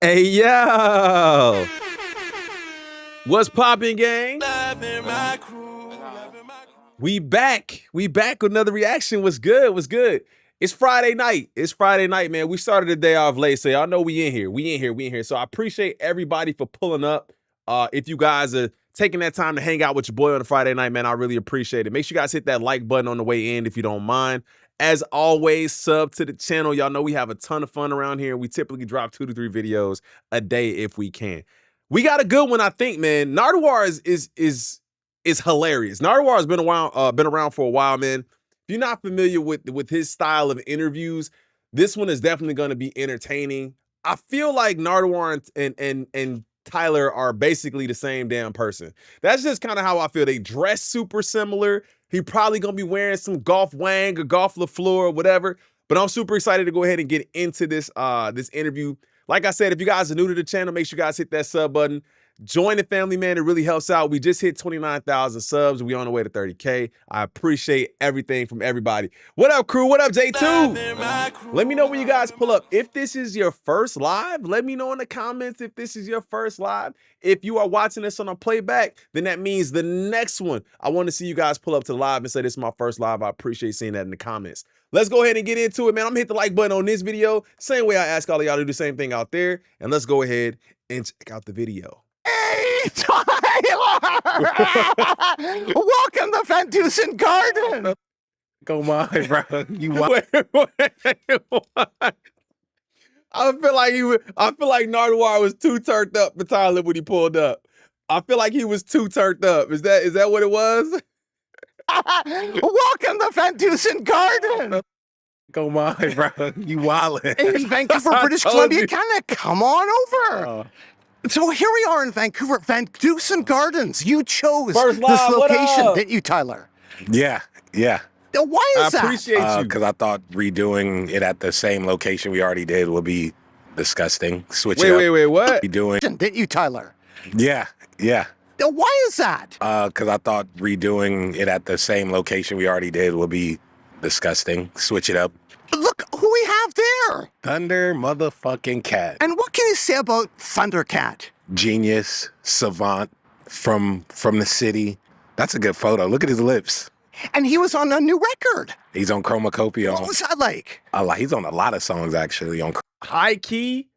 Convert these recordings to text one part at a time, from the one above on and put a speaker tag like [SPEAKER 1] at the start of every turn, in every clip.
[SPEAKER 1] Hey, yo. What's poppin', gang? We back. We back with another reaction. What's good? What's good? It's Friday night. It's Friday night, man. We started the day off late, so y'all know we in here. We in here. So I appreciate everybody for pulling up. If you guys are taking that time to hang out with your boy on a Friday night, man, I really appreciate it. Make sure you guys hit that like button on the way in if you don't mind. As always, sub to the channel. Y'all know we have a ton of fun around here. We typically drop 2 to 3 videos a day if we can. We got a good one, I think, man. Nardwuar is hilarious. Nardwuar has been around for a while, man. If you're not familiar with his style of interviews, this one is definitely going to be entertaining. I feel like Nardwuar and Tyler are basically the same damn person. That's just kind of how I feel. They dress super similar. He probably gonna be wearing some golf wang or golf LaFleur or whatever. But I'm super excited to go ahead and get into this this interview. Like I said, if you guys are new to the channel, make sure you guys hit that sub button. Join the family, man. It really helps out. We just hit 29,000 subs. We on the way to 30K. I appreciate everything from everybody. What up, crew? What up, J2? Let me know when you guys pull up. If this is your first live, let me know in the comments if this is your first live. If you are watching this on a playback, then that means the next one. I want to see you guys pull up to the live and say this is my first live. I appreciate seeing that in the comments. Let's go ahead and get into it, man. I'm gonna hit the like button on this video. Same way I ask all of y'all to do the same thing out there. And let's go ahead and check out the video.
[SPEAKER 2] Hey, Tyler! Welcome to Vancouver Gardens.
[SPEAKER 3] Come on, bro. You
[SPEAKER 1] Wait. I feel like Nardwuar was too turned up for Tyler when he pulled up. I feel like he was too turned up. Is that what it was?
[SPEAKER 2] Welcome to Vancouver Gardens.
[SPEAKER 3] Come on, bro. You wildin'.
[SPEAKER 2] In Vancouver, British Columbia, Canada. Come on over. So here we are in Vancouver Gardens. You chose
[SPEAKER 1] First live,
[SPEAKER 2] this
[SPEAKER 1] what
[SPEAKER 2] location,
[SPEAKER 1] up?
[SPEAKER 2] didn't you, Tyler?
[SPEAKER 3] Yeah.
[SPEAKER 2] Why is
[SPEAKER 1] I
[SPEAKER 2] that?
[SPEAKER 1] appreciate you.
[SPEAKER 3] Because I thought redoing it at the same location we already did would be disgusting. Switch it up.
[SPEAKER 1] Wait, what?
[SPEAKER 3] Redoing.
[SPEAKER 2] Didn't you, Tyler?
[SPEAKER 3] Yeah.
[SPEAKER 2] Why is that?
[SPEAKER 3] Because I thought redoing it at the same location we already did would be disgusting. Switch it up.
[SPEAKER 2] Look who we have there.
[SPEAKER 3] Thunder motherfucking Cat.
[SPEAKER 2] And what can you say about Thundercat?
[SPEAKER 3] Genius, savant, from the city. That's a good photo. Look at his lips.
[SPEAKER 2] And he was on a new record.
[SPEAKER 3] He's on Chromacopia.
[SPEAKER 2] What was that like?
[SPEAKER 3] He's on a lot of songs actually. On
[SPEAKER 1] High key,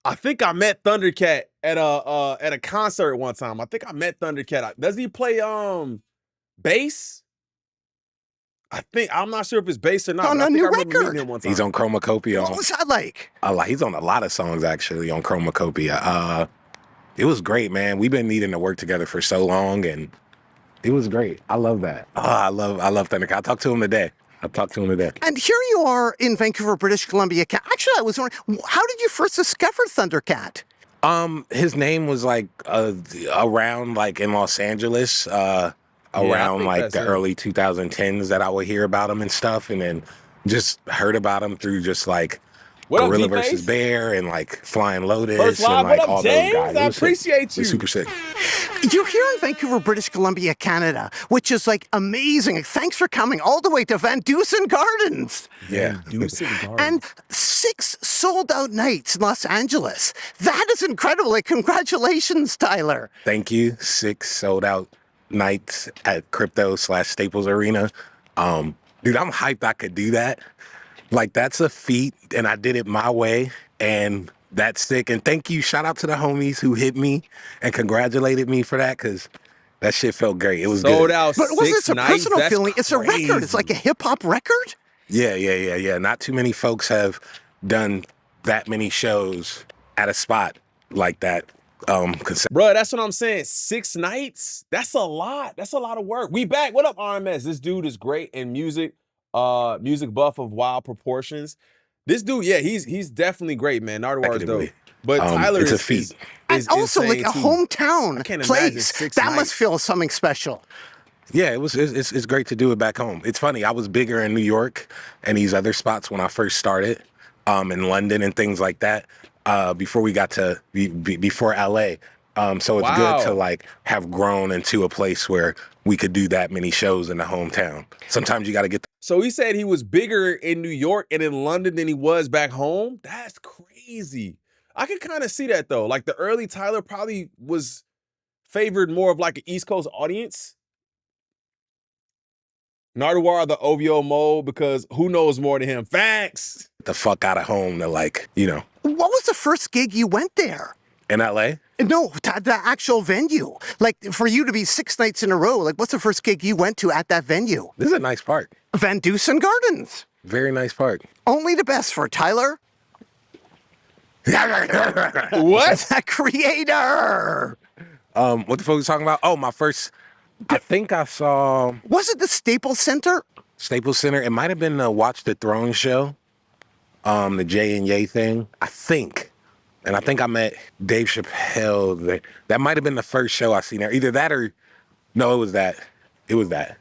[SPEAKER 1] I think I met Thundercat at a concert one time. I think I met Thundercat. Does he play bass? I'm not sure if it's bass or not.
[SPEAKER 2] On
[SPEAKER 1] but I
[SPEAKER 2] a
[SPEAKER 1] think
[SPEAKER 2] new
[SPEAKER 1] I remember
[SPEAKER 2] record.
[SPEAKER 1] meeting him one time.
[SPEAKER 3] He's on Chromacopia.
[SPEAKER 2] What was that like?
[SPEAKER 3] He's on a lot of songs actually on Chromacopia. It was great, man. We've been needing to work together for so long, and it was great. I love that. I love Thundercat. I talked to him today.
[SPEAKER 2] And here you are in Vancouver, British Columbia. Actually, I was wondering, how did you first discover Thundercat?
[SPEAKER 3] His name was like around like in Los Angeles, around like the early 2010s that I would hear about him and stuff, and then just heard about him through just like Gorilla vs. Bear and like Flying Lotus
[SPEAKER 1] First live,
[SPEAKER 3] and like
[SPEAKER 1] what up,
[SPEAKER 3] all
[SPEAKER 1] James?
[SPEAKER 3] those guys.
[SPEAKER 1] I appreciate you.
[SPEAKER 3] It was super sick.
[SPEAKER 2] You're here in Vancouver, British Columbia, Canada, which is like amazing. Thanks for coming all the way to Vancouver Gardens.
[SPEAKER 3] Yeah.
[SPEAKER 2] And 6 sold-out nights in Los Angeles. That is incredible. Like, congratulations, Tyler.
[SPEAKER 3] Thank you. 6 sold out nights at Crypto/Staples Arena. Dude, I'm hyped I could do that. Like, that's a feat, and I did it my way, and that's sick. And thank you. Shout out to the homies who hit me and congratulated me for that, because that shit felt great. It was
[SPEAKER 1] sold
[SPEAKER 3] good.
[SPEAKER 1] out.
[SPEAKER 2] But was this a
[SPEAKER 1] nights?
[SPEAKER 2] personal
[SPEAKER 1] That's
[SPEAKER 2] feeling? It's a
[SPEAKER 1] crazy.
[SPEAKER 2] record. It's like a hip-hop record?
[SPEAKER 3] Yeah. Not too many folks have done that many shows at a spot like that.
[SPEAKER 1] Bro, that's what I'm saying. 6 nights? That's a lot. That's a lot of work. We back. What up, RMS? This dude is great in music. Music buff of wild proportions. This dude, yeah, he's definitely great, man. Nardwuar is dope. But Tyler
[SPEAKER 3] it's
[SPEAKER 1] is
[SPEAKER 3] a feat.
[SPEAKER 2] And also, like, a hometown place. That
[SPEAKER 1] nights.
[SPEAKER 2] must feel something special.
[SPEAKER 3] Yeah, it's great to do it back home. It's funny, I was bigger in New York and these other spots when I first started, in London and things like that, before we got to before LA. So it's good to like have grown into a place where we could do that many shows in the hometown. Sometimes you got to get.
[SPEAKER 1] So he said he was bigger in New York and in London than he was back home. That's crazy. I can kind of see that though. Like the early Tyler probably was favored more of like an East Coast audience. Nardwuar, the OVO mode, because who knows more than him? Facts.
[SPEAKER 3] The fuck out of home to like, you know.
[SPEAKER 2] What was the first gig you went there?
[SPEAKER 3] In LA?
[SPEAKER 2] No, the actual venue. Like, for you to be 6 nights in a row, like, what's the first gig you went to at that venue?
[SPEAKER 3] This is a nice park.
[SPEAKER 2] Van Dusen Gardens.
[SPEAKER 3] Very nice park.
[SPEAKER 2] Only the best for Tyler.
[SPEAKER 1] What?
[SPEAKER 2] The creator.
[SPEAKER 3] What the fuck was talking about? Oh, my first, I think I saw
[SPEAKER 2] Was it the Staples Center?
[SPEAKER 3] Staples Center. It might have been the Watch the Throne show. The Jay and Ye thing, I think. And I think I met Dave Chappelle there. That might have been the first show I seen there. Either that or, no, it was that. It was that.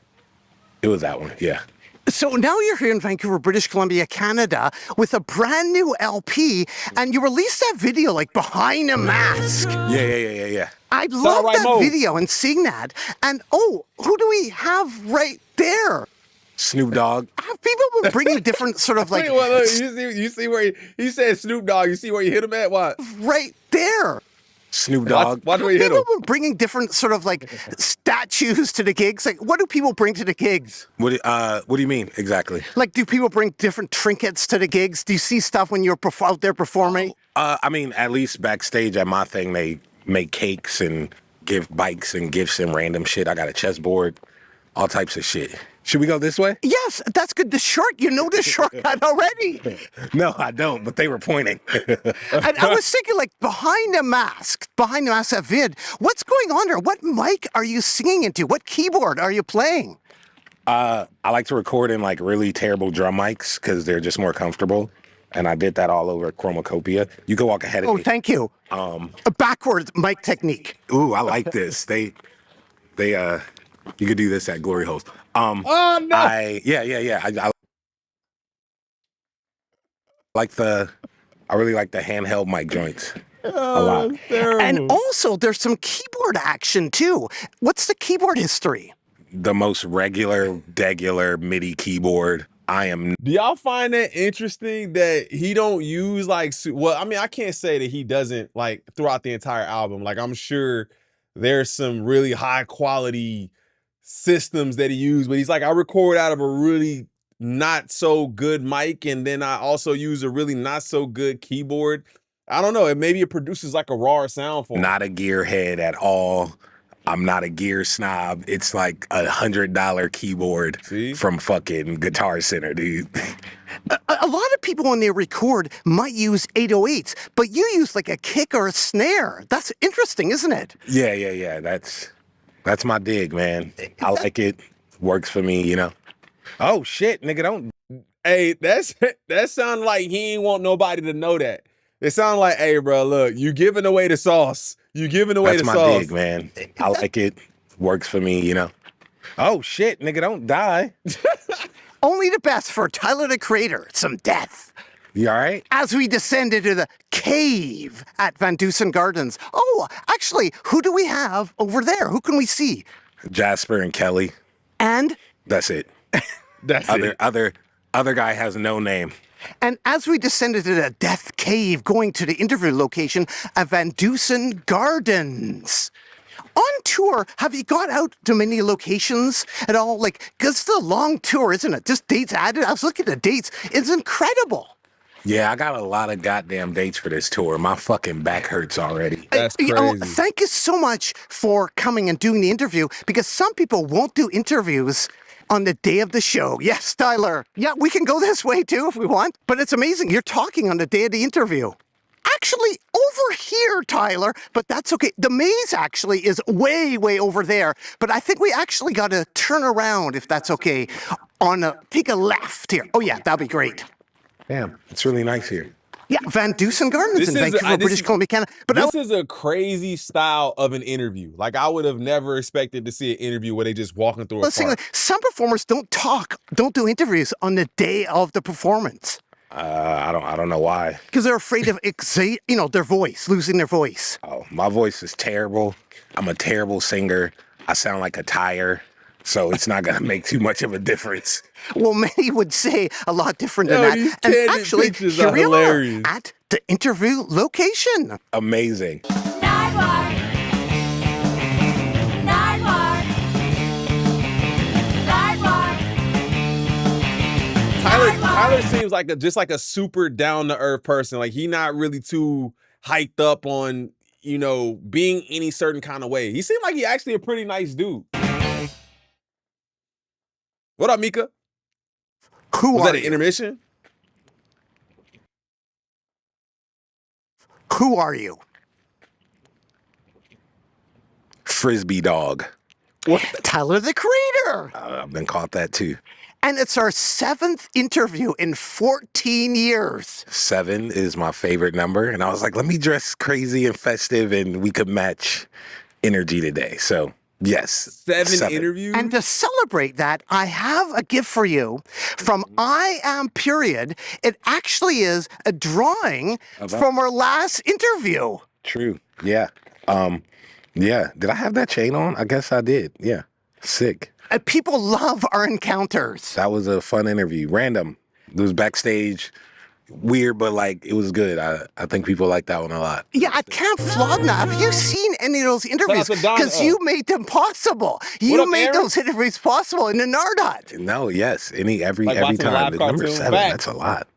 [SPEAKER 3] It was that one, yeah.
[SPEAKER 2] So now you're here in Vancouver, British Columbia, Canada, with a brand new LP, and you released that video, like, behind a mask.
[SPEAKER 3] Yeah.
[SPEAKER 2] I love
[SPEAKER 1] right
[SPEAKER 2] that
[SPEAKER 1] mode.
[SPEAKER 2] video and seeing that. And, oh, who do we have right there?
[SPEAKER 3] Snoop Dogg.
[SPEAKER 2] Have people been bringing different sort of, like,
[SPEAKER 1] Wait, well, look, you see where he said Snoop Dogg. You see where you hit him at? What?
[SPEAKER 2] right there?
[SPEAKER 3] Snoop Dogg.
[SPEAKER 1] Watch where you hit him.
[SPEAKER 2] People been bringing different sort of, like, statues to the gigs. Like, what do people bring to the gigs?
[SPEAKER 3] What do you mean exactly?
[SPEAKER 2] Like, do people bring different trinkets to the gigs? Do you see stuff when you're out there performing?
[SPEAKER 3] I mean, at least backstage at my thing, they make cakes and give bikes and gifts and random shit. I got a chessboard, all types of shit. Should we go this way?
[SPEAKER 2] Yes, that's good. The short, you know the shortcut already.
[SPEAKER 3] No, I don't, but they were pointing.
[SPEAKER 2] And I was thinking, like, behind the mask, that vid, what's going on there? What mic are you singing into? What keyboard are you playing?
[SPEAKER 3] I like to record in like really terrible drum mics because they're just more comfortable. And I did that all over Chromacopia. You can walk ahead of
[SPEAKER 2] Oh,
[SPEAKER 3] me.
[SPEAKER 2] thank you. A backwards mic technique.
[SPEAKER 3] Ooh, I like this. They you could do this at Glory Holes.
[SPEAKER 1] Oh no!
[SPEAKER 3] I really like the handheld mic joints a lot.
[SPEAKER 2] And also, there's some keyboard action, too. What's the keyboard history?
[SPEAKER 3] The most regular, degular MIDI keyboard.
[SPEAKER 1] Do y'all find that interesting that he don't use like, well, I mean, I can't say that he doesn't like throughout the entire album. Like, I'm sure there's some really high quality systems that he used, but he's like, I record out of a really not so good mic, and then I also use a really not so good keyboard. I don't know. Maybe it produces like a raw sound for him.
[SPEAKER 3] Not a gearhead at all. I'm not a gear snob. It's like $100 keyboard from fucking Guitar Center, dude.
[SPEAKER 2] A lot of people, when they record, might use 808s, but you use like a kick or a snare. That's interesting, isn't it?
[SPEAKER 3] Yeah. That's my dig, man. I like it. Works for me, you know. Oh shit, nigga, don't.
[SPEAKER 1] Hey, that sounded like he ain't want nobody to know that. It sounded like, hey, bro, look, you giving away the sauce. You giving away the sauce.
[SPEAKER 3] That's my dig, man. I like it. Works for me, you know. Oh shit, nigga, don't die.
[SPEAKER 2] Only the best for Tyler, the Creator. Some death.
[SPEAKER 3] You all right?
[SPEAKER 2] As we descend into the cave at Van Dusen Gardens. Oh, actually, who do we have over there? Who can we see?
[SPEAKER 3] Jasper and Kelly.
[SPEAKER 2] And?
[SPEAKER 3] That's it.
[SPEAKER 1] That's it.
[SPEAKER 3] Other guy has no name.
[SPEAKER 2] And as we descended to the death cave, going to the interview location at Van Dusen Gardens. On tour, have you got out to many locations at all? Like, because it's a long tour, isn't it? Just dates added. I was looking at the dates. It's incredible.
[SPEAKER 3] Yeah, I got a lot of goddamn dates for this tour. My fucking back hurts already.
[SPEAKER 1] That's crazy.
[SPEAKER 2] Thank you so much for coming and doing the interview, because some people won't do interviews on the day of the show. Yes, Tyler. Yeah, we can go this way too if we want. But it's amazing. You're talking on the day of the interview. Actually, over here, Tyler, but that's okay. The maze actually is way, way over there. But I think we actually got to turn around, if that's okay, take a left here. Oh, yeah, that'd be great.
[SPEAKER 3] Damn, it's really nice here.
[SPEAKER 2] Yeah, Van Dusen Gardens in Vancouver, British Columbia, Canada. But
[SPEAKER 1] this is a crazy style of an interview. Like, I would have never expected to see an interview where they just walking through a park.
[SPEAKER 2] Some performers don't do interviews on the day of the performance.
[SPEAKER 3] I don't know why.
[SPEAKER 2] Because they're afraid of, their voice, losing their voice.
[SPEAKER 3] Oh, my voice is terrible. I'm a terrible singer. I sound like a tire. So it's not going to make too much of a difference.
[SPEAKER 2] Well, many would say a lot different than
[SPEAKER 1] Yo,
[SPEAKER 2] that.
[SPEAKER 1] these
[SPEAKER 2] And
[SPEAKER 1] candid
[SPEAKER 2] actually,
[SPEAKER 1] pictures
[SPEAKER 2] here
[SPEAKER 1] are
[SPEAKER 2] we
[SPEAKER 1] hilarious.
[SPEAKER 2] are at the interview location.
[SPEAKER 3] Amazing.
[SPEAKER 4] Nardwuar. Nardwuar. Nardwuar.
[SPEAKER 1] Tyler seems like just like a super down to earth person. Like he not really too hyped up on, being any certain kind of way. He seemed like he actually a pretty nice dude. What up, Mika?
[SPEAKER 2] Who
[SPEAKER 1] Was
[SPEAKER 2] are
[SPEAKER 1] that an
[SPEAKER 2] you?
[SPEAKER 1] intermission?
[SPEAKER 2] Who are you?
[SPEAKER 3] Frisbee dog.
[SPEAKER 1] What?
[SPEAKER 2] Tyler, the creator.
[SPEAKER 3] I've been caught that too.
[SPEAKER 2] And it's our 7th interview in 14 years.
[SPEAKER 3] 7 is my favorite number. And I was like, let me dress crazy and festive and we could match energy today. So, yes.
[SPEAKER 1] 7 interviews?
[SPEAKER 2] And to celebrate that, I have a gift for you from I Am Period. It actually is a drawing from our last interview.
[SPEAKER 3] True. Yeah. Yeah. Did I have that chain on? I guess I did. Yeah. Sick.
[SPEAKER 2] People love our encounters.
[SPEAKER 3] That was a fun interview. Random. It was backstage. Weird, but like it was good. I think people like that one a lot.
[SPEAKER 2] Yeah, I can't flog now. Have you seen any of those interviews?
[SPEAKER 1] to Don,
[SPEAKER 2] Because you made them possible. You
[SPEAKER 1] up,
[SPEAKER 2] made
[SPEAKER 1] Aaron?
[SPEAKER 2] those interviews possible in the Nardwuar.
[SPEAKER 3] No, yes. Every
[SPEAKER 1] Like watching a
[SPEAKER 3] time.
[SPEAKER 1] live
[SPEAKER 3] The number
[SPEAKER 1] cartoon.
[SPEAKER 3] 7,
[SPEAKER 1] Fact.
[SPEAKER 3] that's a lot.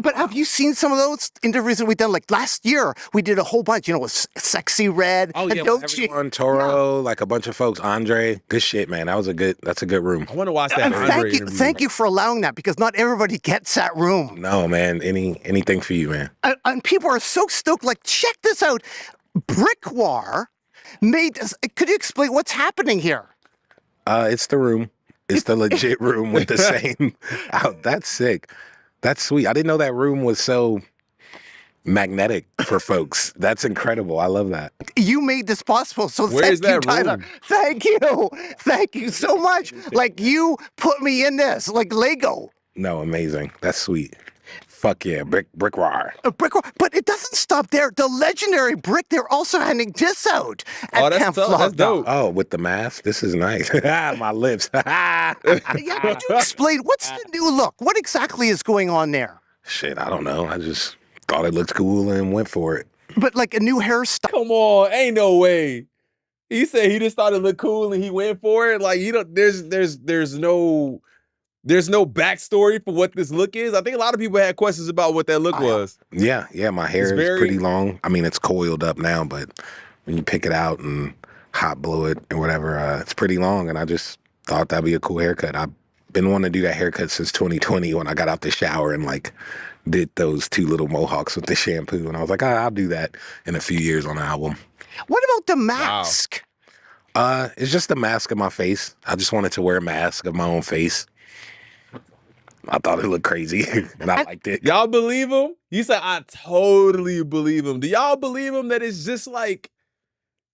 [SPEAKER 2] But have you seen some of those interviews that we've done? Like last year, we did a whole bunch, with Sexy Red.
[SPEAKER 3] Oh
[SPEAKER 2] and
[SPEAKER 3] yeah,
[SPEAKER 2] Don't You-
[SPEAKER 3] everyone, Toro, like a bunch of folks, Andre. Good shit, man. That's a good room.
[SPEAKER 1] I want to watch that
[SPEAKER 2] And
[SPEAKER 1] Andre interview.
[SPEAKER 2] thank you for allowing that, because not everybody gets that room.
[SPEAKER 3] No, man. Anything for you, man.
[SPEAKER 2] And people are so stoked. Like, check this out. Brickwar made this. Could you explain what's happening here?
[SPEAKER 3] It's the room. It's the legit room with the same. Oh, that's sick. That's sweet. I didn't know that room was so magnetic for folks. That's incredible. I love that.
[SPEAKER 2] You made this possible, so
[SPEAKER 1] Where's
[SPEAKER 2] thank you,
[SPEAKER 1] that
[SPEAKER 2] Tyler.
[SPEAKER 1] room?
[SPEAKER 2] Thank you so much. Like, you put me in this, like Lego.
[SPEAKER 3] No, amazing. That's sweet. Fuck yeah, Brickwar.
[SPEAKER 2] A Brickwar, but it doesn't stop there. The legendary Brick, they're also handing this out at
[SPEAKER 1] that's
[SPEAKER 2] Camp
[SPEAKER 1] tough. That's
[SPEAKER 2] Flogda.
[SPEAKER 1] dope.
[SPEAKER 3] Oh, with the mask. This is nice. My lips.
[SPEAKER 2] Yeah, could you explain what's the new look? What exactly is going on there?
[SPEAKER 3] Shit, I don't know. I just thought it looked cool and went for it.
[SPEAKER 2] But like a new hairstyle.
[SPEAKER 1] Come on, ain't no way. He said he just thought it looked cool and he went for it. Like there's no backstory for what this look is. I think a lot of people had questions about what that look was.
[SPEAKER 3] Yeah, my hair
[SPEAKER 1] It's
[SPEAKER 3] is
[SPEAKER 1] very-
[SPEAKER 3] pretty long. I mean, it's coiled up now, but when you pick it out and hot blow it or whatever, it's pretty long. And I just thought that'd be a cool haircut. I've been wanting to do that haircut since 2020 when I got out the shower and like did those 2 little mohawks with the shampoo. And I was like, I'll do that in a few years on the album.
[SPEAKER 2] What about the mask?
[SPEAKER 3] It's just a mask of my face. I just wanted to wear a mask of my own face. I thought it looked crazy and I liked it.
[SPEAKER 1] Y'all believe him? He said, I totally believe him. Do y'all believe him that it's just like,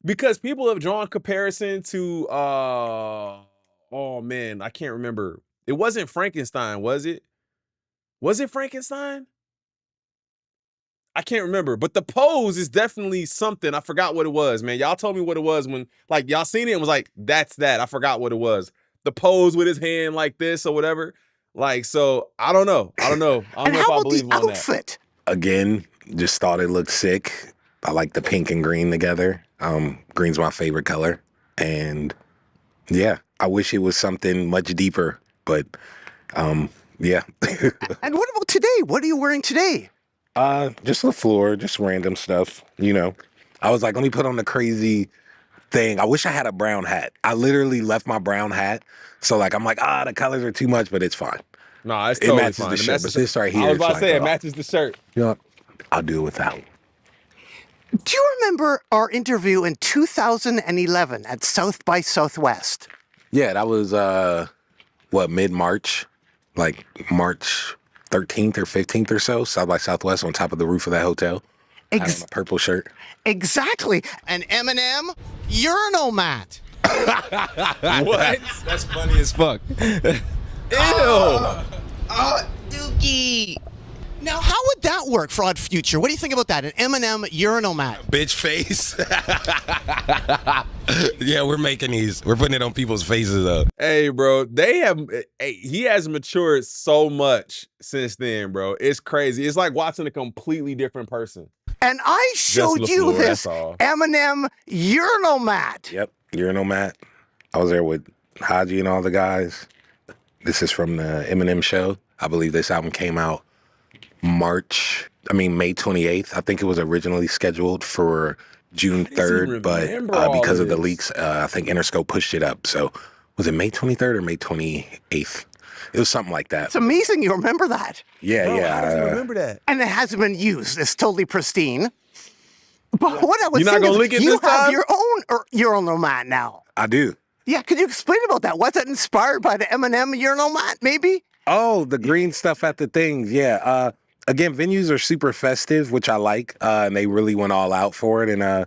[SPEAKER 1] because people have drawn comparison to, oh man, I can't remember. It wasn't Frankenstein, was it? Was it Frankenstein? I can't remember, but the pose is definitely something. I forgot what it was, man. Y'all told me what it was when, like, y'all seen it and was like, that's that. I forgot what it was. The pose with his hand like this or whatever. Like, so I don't know. I don't know
[SPEAKER 2] And
[SPEAKER 1] if
[SPEAKER 2] how
[SPEAKER 1] I
[SPEAKER 2] about
[SPEAKER 1] believe
[SPEAKER 2] the
[SPEAKER 1] him on that.
[SPEAKER 2] outfit?
[SPEAKER 3] Again, just thought it looked sick. I like the pink and green together. Green's my favorite color. And yeah, I wish it was something much deeper, but yeah.
[SPEAKER 2] And what about today? What are you wearing today?
[SPEAKER 3] Just the floor, just random stuff, I was like, let me put on the crazy thing. I wish I had a brown hat. I literally left my brown hat. So like, I'm like, the colors are too much, but it's fine.
[SPEAKER 1] No, it's
[SPEAKER 3] It
[SPEAKER 1] totally
[SPEAKER 3] matches
[SPEAKER 1] fine.
[SPEAKER 3] the
[SPEAKER 1] It
[SPEAKER 3] shirt,
[SPEAKER 1] matches
[SPEAKER 3] but this right here,
[SPEAKER 1] I was
[SPEAKER 3] it's
[SPEAKER 1] about to
[SPEAKER 3] like,
[SPEAKER 1] say it
[SPEAKER 3] oh.
[SPEAKER 1] matches the shirt.
[SPEAKER 3] You know what? I'll do it without.
[SPEAKER 2] Do you remember our interview in 2011 at South by Southwest?
[SPEAKER 3] Yeah, that was, mid-March? Like March 13th or 15th or so, South by Southwest on top of the roof of that hotel. I had on a purple shirt.
[SPEAKER 2] Exactly. An M&M urinal mat.
[SPEAKER 1] What?
[SPEAKER 5] That's funny as fuck.
[SPEAKER 1] Ew.
[SPEAKER 5] Dookie.
[SPEAKER 2] Now, how would that work for Odd Future? What do you think about that? An Eminem urinal mat.
[SPEAKER 5] Bitch face. Yeah, we're making these. We're putting it on people's faces though.
[SPEAKER 1] Hey, bro, he has matured so much since then, bro. It's crazy. It's like watching a completely different person.
[SPEAKER 2] And I showed you
[SPEAKER 1] LaFleur,
[SPEAKER 2] this
[SPEAKER 1] that's all.
[SPEAKER 2] Eminem urinal mat.
[SPEAKER 3] Yep, urinal mat. I was there with Haji and all the guys. This is from the Eminem show. I believe this album came out May 28th. I think it was originally scheduled for June 3rd, but because of the leaks, I think Interscope pushed it up. So was it May 23rd or May 28th? It was something like that.
[SPEAKER 2] It's amazing you remember that.
[SPEAKER 3] Yeah,
[SPEAKER 1] Bro,
[SPEAKER 3] yeah.
[SPEAKER 1] How does he remember that?
[SPEAKER 2] And it hasn't been used. It's totally pristine. But what I was
[SPEAKER 1] You're not
[SPEAKER 2] saying
[SPEAKER 1] gonna
[SPEAKER 2] is
[SPEAKER 1] lick it
[SPEAKER 2] you
[SPEAKER 1] this
[SPEAKER 2] have
[SPEAKER 1] time?
[SPEAKER 2] your own urinal mat now.
[SPEAKER 3] I do.
[SPEAKER 2] Yeah, could you explain about that? Was it inspired by the Eminem urinal mat, maybe?
[SPEAKER 3] Oh, the green stuff at the things. Yeah. Again, venues are super festive, which I like. And they really went all out for it. And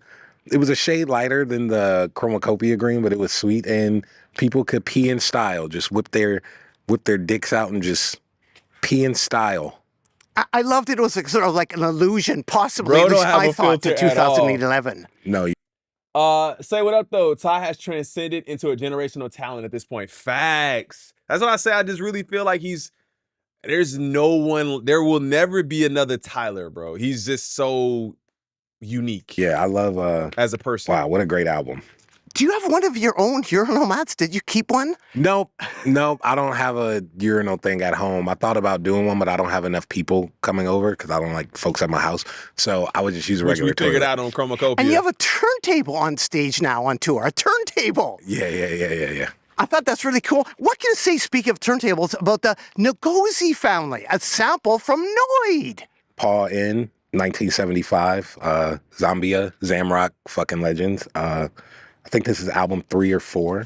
[SPEAKER 3] it was a shade lighter than the Chromacopia green, but it was sweet. And people could pee in style, just whip their dicks out and just pee in style.
[SPEAKER 2] I loved it. It was sort of like an illusion, possibly.
[SPEAKER 1] Bro
[SPEAKER 2] At least
[SPEAKER 1] don't have
[SPEAKER 2] I
[SPEAKER 1] a
[SPEAKER 2] thought to
[SPEAKER 1] filter at all.
[SPEAKER 2] 2011.
[SPEAKER 3] No,
[SPEAKER 1] Say what up though. Ty has transcended into a generational talent at this point. Facts. That's what I say. I just really feel like there's no one, there will never be another Tyler, bro. He's just so unique.
[SPEAKER 3] yeah, I love.
[SPEAKER 1] As a person.
[SPEAKER 3] Wow, what a great album.
[SPEAKER 2] Do you have one of your own urinal mats? Did you keep one?
[SPEAKER 3] Nope. I don't have a urinal thing at home. I thought about doing one, but I don't have enough people coming over because I don't like folks at my house. So I would just use a
[SPEAKER 1] Which we
[SPEAKER 3] regular
[SPEAKER 1] figured
[SPEAKER 3] toilet.
[SPEAKER 1] out on Chromacopia.
[SPEAKER 2] And you have a turntable on stage now on tour. A turntable.
[SPEAKER 3] Yeah.
[SPEAKER 2] I thought that's really cool. What can you say, speaking of turntables, about the Ngozi family? A sample from Noid.
[SPEAKER 3] Paul in 1975, Zambia, Zamrock, fucking legends. I think this is album 3 or 4.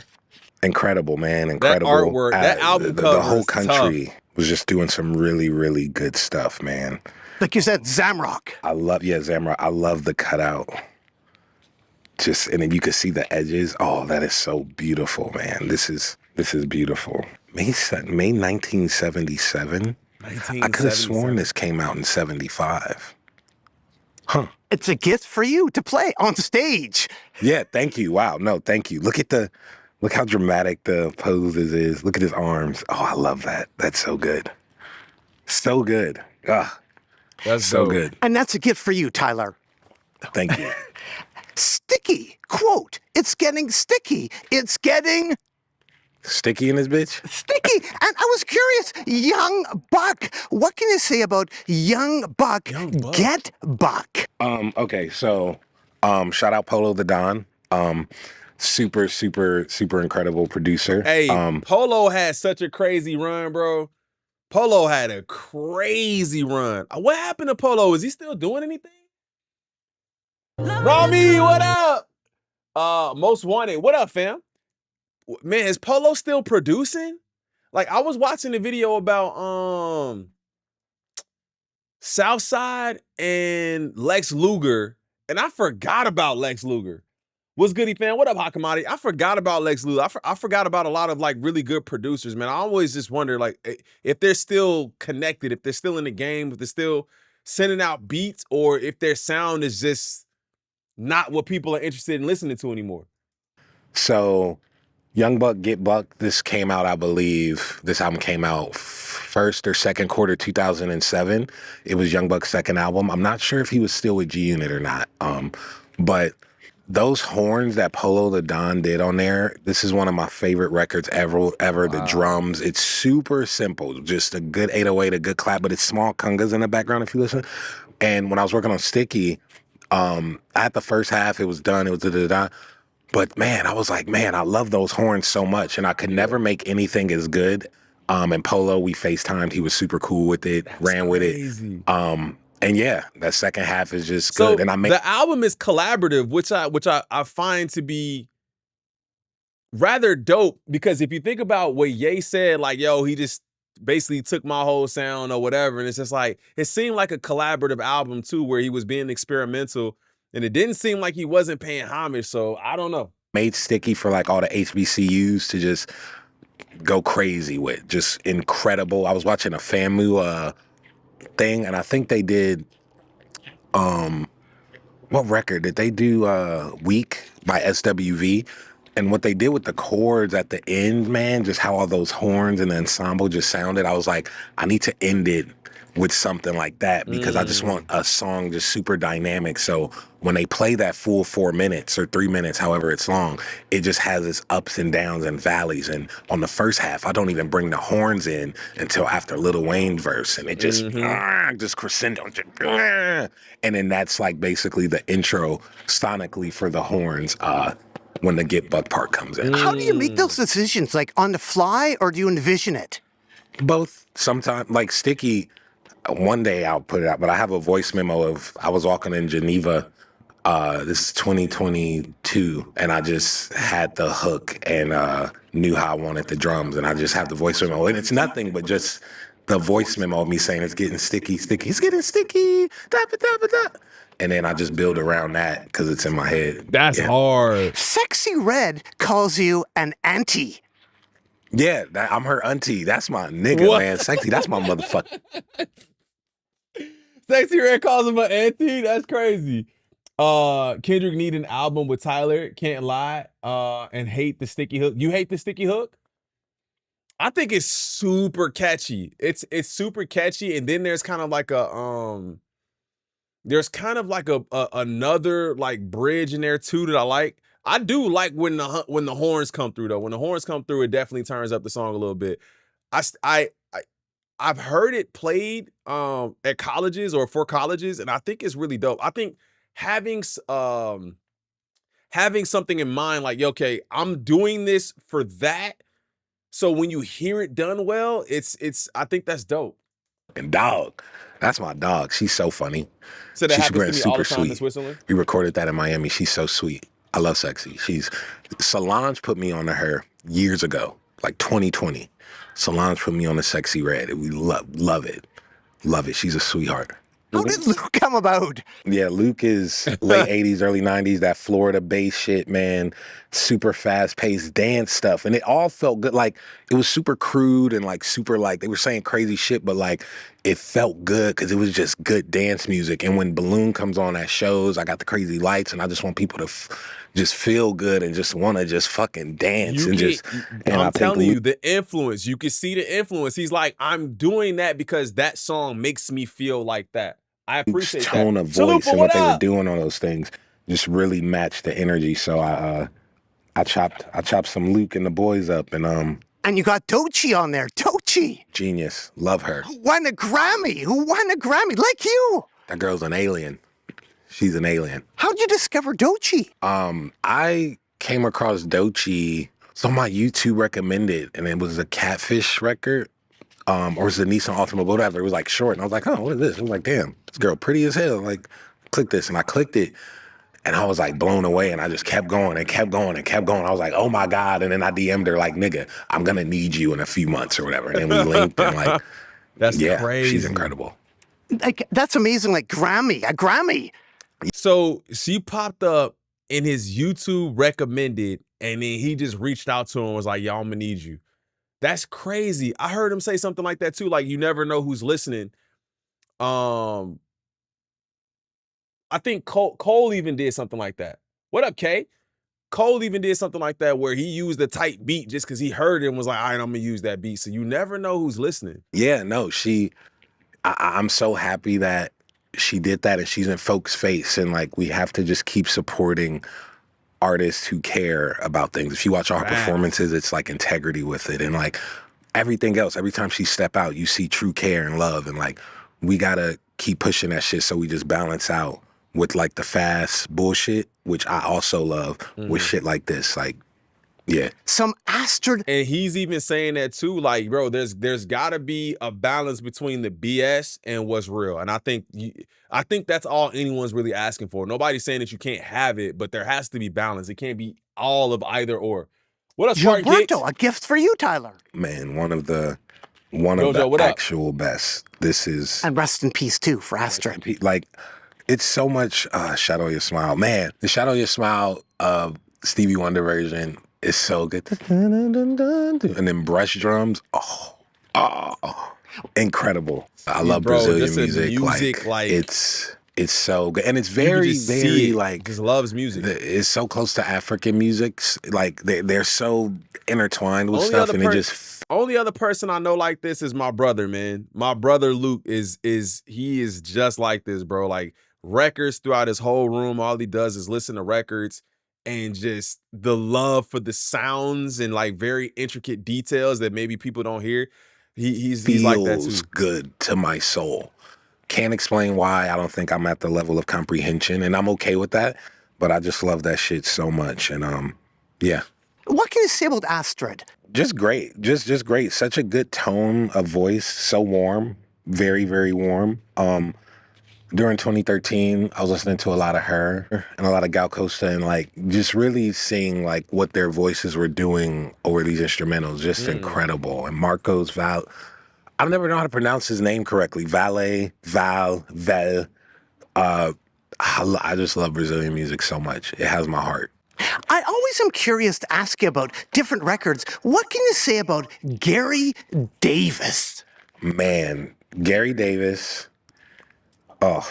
[SPEAKER 3] Incredible, man. Incredible.
[SPEAKER 1] That artwork, that album
[SPEAKER 3] the
[SPEAKER 1] cover
[SPEAKER 3] whole
[SPEAKER 1] is
[SPEAKER 3] country
[SPEAKER 1] tough.
[SPEAKER 3] was just doing some really, really good stuff, man.
[SPEAKER 2] Like you said, Zamrock.
[SPEAKER 3] I love, Zamrock. I love the cutout. And then you can see the edges. Oh, that is so beautiful, man. This is beautiful. May 1977. I could have sworn this came out in 75. Huh.
[SPEAKER 2] It's a gift for you to play on stage.
[SPEAKER 3] Yeah, thank you. Wow. No, thank you. Look how dramatic the poses is. Look at his arms. Oh, I love that. That's so good. So good. Ah,
[SPEAKER 1] That's
[SPEAKER 3] so
[SPEAKER 1] dope.
[SPEAKER 3] good.
[SPEAKER 2] And that's a gift for you, Tyler.
[SPEAKER 3] Thank you.
[SPEAKER 2] Sticky. Quote, it's getting sticky. It's getting
[SPEAKER 3] Sticky in this bitch?
[SPEAKER 2] sticky. And I was curious, Young Buck, what can you say about Young Buck,
[SPEAKER 1] Young Buck.
[SPEAKER 2] Get Buck?
[SPEAKER 3] Okay, so shout out Polo the Don. Super, super, super incredible producer.
[SPEAKER 1] Hey, Polo had such a crazy run, bro. Polo had a crazy run. What happened to Polo? Is he still doing anything? Rami, what up? Most Wanted, what up, fam? Man, is Polo still producing? Like, I was watching the video about Southside and Lex Luger, and I forgot about Lex Luger. What's goody, fam? What up, Hakamati? I forgot about Lex Luger. I forgot about a lot of like really good producers, man. I always just wonder like if they're still connected, if they're still in the game, if they're still sending out beats, or if their sound is just not what people are interested in listening to anymore.
[SPEAKER 3] So Young Buck, Get Buck, this came out, I believe, this album came out first or second quarter 2007. It was Young Buck's second album. I'm not sure if he was still with G Unit or not. But those horns that Polo the Don did on there, this is one of my favorite records ever. Wow. The drums, it's super simple. Just a good 808, a good clap, but it's small congas in the background if you listen. And when I was working on Sticky, at the first half, it was done. It was da-da-da. But man, I was like, man, I love those horns so much. And I could never make anything as good. And Polo, we FaceTimed. He was super cool with it, ran with it. And yeah, that second half is just good. And
[SPEAKER 1] the album is collaborative, which I find to be rather dope, because if you think about what Ye said, like, yo, he just basically took my whole sound or whatever, and it's just like, it seemed like a collaborative album too, where he was being experimental, and it didn't seem like he wasn't paying homage, so I don't know.
[SPEAKER 3] Made Sticky for like all the HBCUs to just go crazy with. Just incredible. I was watching a FAMU thing, and I think they did. What record did they do? Week by SWV. And what they did with the chords at the end, man, just how all those horns and the ensemble just sounded, I was like, I need to end it with something like that because I just want a song just super dynamic. So when they play that full 4 minutes or 3 minutes, however it's long, it just has its ups and downs and valleys. And on the first half, I don't even bring the horns in until after Lil Wayne verse, and it just crescendo, and then that's like basically the intro sonically for the horns. When the Get Buck part comes in.
[SPEAKER 2] How do you make those decisions? Like on the fly, or do you envision it?
[SPEAKER 3] Both. Sometimes, like Sticky, one day I'll put it out, but I have a voice memo of I was walking in Geneva. This is 2022, and I just had the hook and knew how I wanted the drums, and I just have the voice memo, and it's nothing but just the voice memo of me saying it's getting sticky, sticky, it's getting sticky, da da da da. And then I just build around that because it's in my head.
[SPEAKER 1] That's hard.
[SPEAKER 2] Sexy Red calls you an auntie.
[SPEAKER 3] Yeah, I'm her auntie. That's my nigga, man. Sexy, that's my motherfucker.
[SPEAKER 1] Sexy Red calls him an auntie. That's crazy. Kendrick need an album with Tyler. Can't lie. And hate the sticky hook. You hate the sticky hook? I think it's super catchy. It's super catchy, and then there's kind of like a there's kind of like a another like bridge in there too that I like. I do like when the horns come through though. When the horns come through, it definitely turns up the song a little bit. I've heard it played at colleges or for colleges, and I think it's really dope. I think having something in mind like, okay, I'm doing this for that. So when you hear it done well, it's I think that's dope.
[SPEAKER 3] And dog, that's my dog. She's so funny.
[SPEAKER 1] So that
[SPEAKER 3] She's
[SPEAKER 1] happens to me all the time in Switzerland?
[SPEAKER 3] We recorded that in Miami. She's so sweet. I love Sexy. Solange put me on to her years ago, like 2020. Solange put me on to Sexy Red. We love it. Love it. She's a sweetheart.
[SPEAKER 2] How did Luke come about?
[SPEAKER 3] Yeah, Luke is late 80s, early 90s, that Florida bass shit, man. Super fast-paced dance stuff. And it all felt good. Like, it was super crude and, like, super, like, they were saying crazy shit, but, like, it felt good because it was just good dance music. And when Balloon comes on at shows, I got the crazy lights, and I just want people to just feel good and just want to just fucking dance.
[SPEAKER 1] I'm telling you, the influence. You can see the influence. He's like, I'm doing that because that song makes me feel like that. I appreciate that.
[SPEAKER 3] Tone of voice and what they were doing on those things just really matched the energy. So I chopped some Luke and the boys up, and
[SPEAKER 2] you got Doechii on there. Doechii.
[SPEAKER 3] Genius. Love her.
[SPEAKER 2] Who won a Grammy? Like you.
[SPEAKER 3] That girl's an alien. She's an alien.
[SPEAKER 2] How'd you discover Doechii?
[SPEAKER 3] I came across Doechii. So my YouTube recommended, and it was a Catfish record. Or it was a Nissan Altima, whatever. It was like short. And I was like, oh, what is this? I was like, damn, this girl pretty as hell. Like, click this. And I clicked it. And I was like blown away. And I just kept going and kept going and kept going. I was like, oh my God. And then I DM'd her like, nigga, I'm going to need you in a few months or whatever. And then we linked and like,
[SPEAKER 1] that's crazy.
[SPEAKER 3] She's incredible.
[SPEAKER 2] Like, that's amazing. Like a Grammy.
[SPEAKER 1] So she popped up in his YouTube recommended, and then he just reached out to him and was like, y'all, I'm gonna need you. That's crazy. I heard him say something like that too. Like, you never know who's listening. I think Cole even did something like that. What up, Kay? Cole even did something like that where he used a tight beat just because he heard it and was like, all right, I'm gonna use that beat. So you never know who's listening.
[SPEAKER 3] Yeah, no, I'm so happy that she did that and she's in folks' face. And like, we have to just keep supporting artists who care about things. If you watch our performances, it's like integrity with it. And like everything else, every time she step out, you see true care and love. And like, we gotta keep pushing that shit so we just balance out with like the fast bullshit, which I also love, with shit like this. Like, yeah.
[SPEAKER 2] Some astrid.
[SPEAKER 1] And he's even saying that too. Like, bro, there's gotta be a balance between the BS and what's real. And I think that's all anyone's really asking for. Nobody's saying that you can't have it, but there has to be balance. It can't be all of either or. What up, Spartan Kicks?
[SPEAKER 2] Gilberto, a gift for you, Tyler.
[SPEAKER 3] Man, one of the actual best. This is,
[SPEAKER 2] and rest in peace too for Astrid.
[SPEAKER 3] Like, it's so much Shadow Your Smile. Man, the Shadow Your Smile Stevie Wonder version is so good. And then brush drums. Oh, Incredible. I
[SPEAKER 1] Yeah,
[SPEAKER 3] love
[SPEAKER 1] bro,
[SPEAKER 3] Brazilian
[SPEAKER 1] just a
[SPEAKER 3] music.
[SPEAKER 1] music, like,
[SPEAKER 3] It's so good, and it's
[SPEAKER 1] you can
[SPEAKER 3] very
[SPEAKER 1] just see
[SPEAKER 3] very
[SPEAKER 1] it.
[SPEAKER 3] like
[SPEAKER 1] Just loves music.
[SPEAKER 3] it's so close to African music. Like they're so intertwined with
[SPEAKER 1] Only
[SPEAKER 3] stuff,
[SPEAKER 1] other
[SPEAKER 3] and it just
[SPEAKER 1] only other person I know like this is my brother, man. My brother Luke is he is just like this, bro. Like records throughout his whole room. All he does is listen to records and just the love for the sounds and like very intricate details that maybe people don't hear. He's like that
[SPEAKER 3] feels
[SPEAKER 1] too.
[SPEAKER 3] good to my soul. Can't explain why. I don't think I'm at the level of comprehension, and I'm okay with that. But I just love that shit so much, and yeah.
[SPEAKER 2] What can you say about Astrid?
[SPEAKER 3] Just great. Just great. Such a good tone of voice. So warm. Very, very warm. During 2013, I was listening to a lot of her and a lot of Gal Costa and like just really seeing like what their voices were doing over these instrumentals. Just incredible. And Marcos Val, I never know how to pronounce his name correctly. Vel. I just love Brazilian music so much. It has my heart.
[SPEAKER 2] I always am curious to ask you about different records. What can you say about Gary Davis?
[SPEAKER 3] Man, Gary Davis. Oh,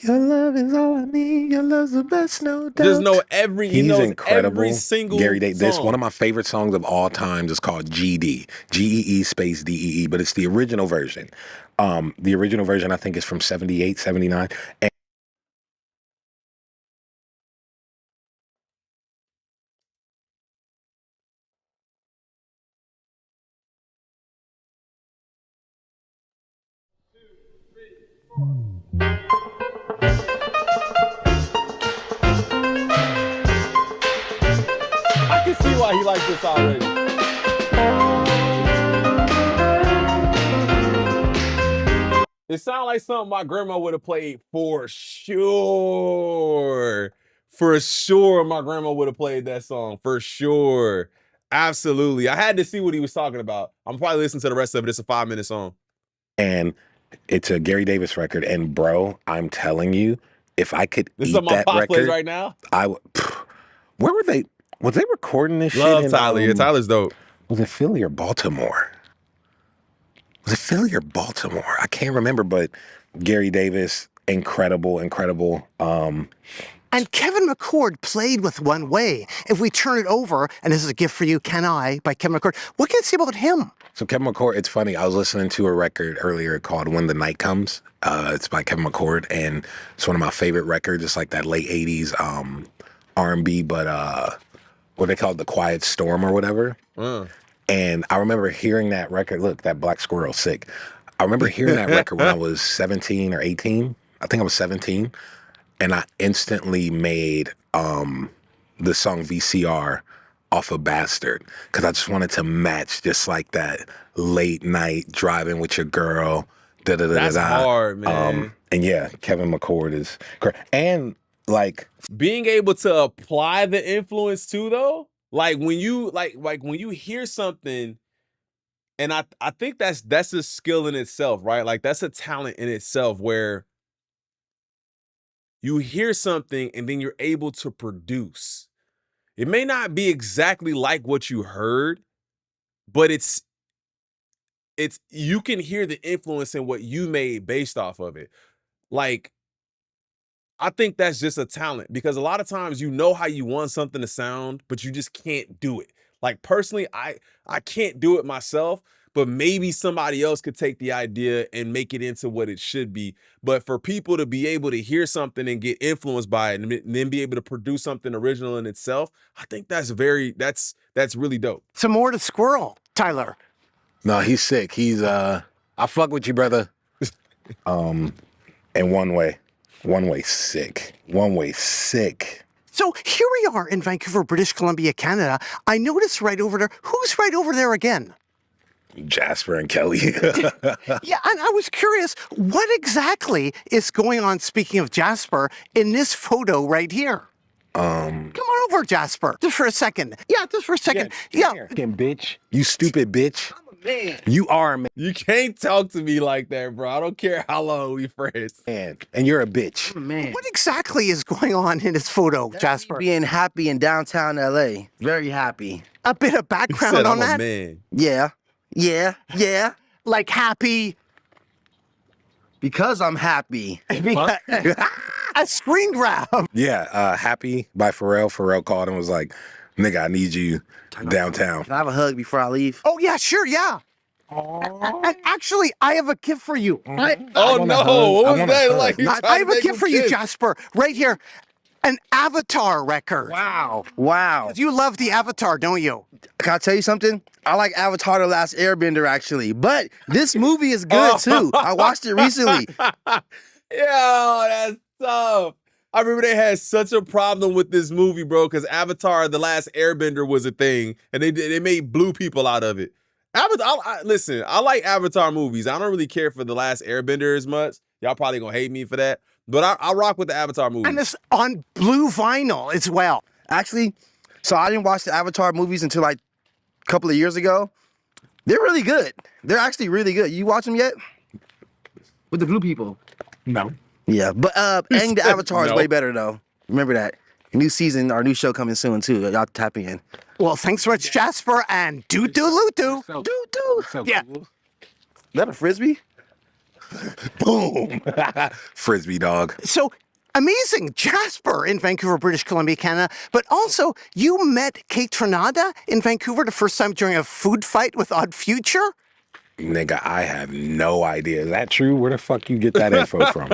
[SPEAKER 3] your love is all I need. Your love's the best, no doubt.
[SPEAKER 1] Just know he
[SPEAKER 3] He's
[SPEAKER 1] knows
[SPEAKER 3] incredible.
[SPEAKER 1] every single
[SPEAKER 3] Gary Davis. This
[SPEAKER 1] song.
[SPEAKER 3] one of my favorite songs of all times is called GD. GEE space DEE, but it's the original version. The original version I think is from 78, 79. And
[SPEAKER 1] I can see why he likes this already. It sounds like something my grandma would have played for sure. For sure, my grandma would have played that song. For sure. Absolutely. I had to see what he was talking about. I'm probably listening to the rest of it. It's a 5-minute song.
[SPEAKER 3] and it's a Gary Davis record. And bro, I'm telling you, if I could
[SPEAKER 1] This is
[SPEAKER 3] eat
[SPEAKER 1] on my
[SPEAKER 3] that
[SPEAKER 1] pop plays
[SPEAKER 3] record,
[SPEAKER 1] right now.
[SPEAKER 3] I would. Where were they? Was they recording this
[SPEAKER 1] Love
[SPEAKER 3] shit in,
[SPEAKER 1] Tyler. Yeah, Tyler's dope.
[SPEAKER 3] was it Philly or Baltimore? Was it Philly or Baltimore? I can't remember, but Gary Davis, incredible.
[SPEAKER 2] And Kevin McCord played with One Way. If we turn it over, and this is a gift for you, Can I, by Kevin McCord, what can you say about him?
[SPEAKER 3] So Kevin McCord, it's funny. I was listening to a record earlier called When the Night Comes. It's by Kevin McCord, and it's one of my favorite records. It's like that late 80s R&B, but what they call it, The Quiet Storm or whatever. And I remember hearing that record. Look, that black squirrel, sick. I remember hearing that record when I was 17 or 18. I think I was 17. And I instantly made the song VCR off of Bastard because I just wanted to match just like that late night driving with your girl.
[SPEAKER 1] That's hard, man.
[SPEAKER 3] And yeah, Kevin McCord is great. And like
[SPEAKER 1] being able to apply the influence too, though, like when you like when you hear something, and I think that's a skill in itself, right? Like that's a talent in itself where you hear something and then you're able to produce. It may not be exactly like what you heard, but it's you can hear the influence in what you made based off of it. Like I think that's just a talent because a lot of times you know how you want something to sound, but you just can't do it. Like personally, I can't do it myself, but maybe somebody else could take the idea and make it into what it should be. But for people to be able to hear something and get influenced by it and then be able to produce something original in itself, I think that's really dope.
[SPEAKER 2] Some more to Squirrel, Tyler.
[SPEAKER 3] no, he's sick. He's I fuck with you, brother. And One Way sick. One Way sick.
[SPEAKER 2] So here we are in Vancouver, British Columbia, Canada. I noticed right over there, who's right over there again?
[SPEAKER 3] Jasper and Kelly.
[SPEAKER 2] Yeah, and I was curious, what exactly is going on, speaking of Jasper, in this photo right here? Come on over, Jasper. Just for a second. Yeah, just for a second. Yeah.
[SPEAKER 3] Fucking bitch. You stupid bitch.
[SPEAKER 2] Man.
[SPEAKER 3] You are a
[SPEAKER 1] You can't talk to me like that, bro. I don't care how long we friends.
[SPEAKER 3] man. And you're a bitch.
[SPEAKER 6] Man,
[SPEAKER 2] What exactly is going on in this photo, Jasper?
[SPEAKER 6] being happy in downtown LA. Very happy.
[SPEAKER 2] A bit of
[SPEAKER 1] He
[SPEAKER 2] background
[SPEAKER 1] said
[SPEAKER 2] on
[SPEAKER 1] I'm a
[SPEAKER 2] that?
[SPEAKER 1] man.
[SPEAKER 6] Yeah.
[SPEAKER 2] like happy.
[SPEAKER 6] Because I'm happy.
[SPEAKER 2] A screen grab.
[SPEAKER 3] Yeah, Happy by Pharrell. Pharrell called and was like, nigga, I need you downtown.
[SPEAKER 6] Can I have a hug before I leave?
[SPEAKER 2] Oh, yeah, sure, yeah. And actually, I have a gift for you.
[SPEAKER 1] Oh
[SPEAKER 3] wanna
[SPEAKER 1] no!
[SPEAKER 3] hug.
[SPEAKER 1] What
[SPEAKER 3] I
[SPEAKER 1] was
[SPEAKER 3] wanna
[SPEAKER 1] that
[SPEAKER 3] hug.
[SPEAKER 1] like? You
[SPEAKER 2] I
[SPEAKER 1] trying
[SPEAKER 2] have
[SPEAKER 1] to
[SPEAKER 2] a
[SPEAKER 1] make
[SPEAKER 2] gift
[SPEAKER 1] him
[SPEAKER 2] for you,
[SPEAKER 1] kiss?
[SPEAKER 2] Jasper. Right here. An Avatar record.
[SPEAKER 6] Wow. Wow.
[SPEAKER 2] You love the Avatar, don't you?
[SPEAKER 6] Can I tell you something? I like Avatar The Last Airbender, actually. But this movie is good, too. I watched it recently.
[SPEAKER 1] Yo, that's tough. I remember they had such a problem with this movie, bro, because Avatar: The Last Airbender was a thing, and they made blue people out of it. Listen, I like Avatar movies. I don't really care for The Last Airbender as much. Y'all probably gonna hate me for that, but I rock with the Avatar movies.
[SPEAKER 2] And it's on blue vinyl as well.
[SPEAKER 6] Actually, so I didn't watch the Avatar movies until like a couple of years ago. They're really good. They're actually really good. You watch them yet? With the blue people.
[SPEAKER 3] No.
[SPEAKER 6] Yeah, but Aang the Avatar is
[SPEAKER 1] No.
[SPEAKER 6] way better though. Remember that. New season, our new show coming soon too. Y'all tap in.
[SPEAKER 2] Well, thanks so much, Jasper, and doo-doo-loo-doo.
[SPEAKER 6] Doo-doo.
[SPEAKER 3] So
[SPEAKER 2] Yeah.
[SPEAKER 3] cool.
[SPEAKER 6] Is that a frisbee?
[SPEAKER 3] Boom. Frisbee dog.
[SPEAKER 2] So amazing, Jasper in Vancouver, British Columbia, Canada. But also, you met Kate Trinada in Vancouver the first time during a food fight with Odd Future.
[SPEAKER 3] Nigga, I have no idea. Is that true? Where the fuck you get that info from?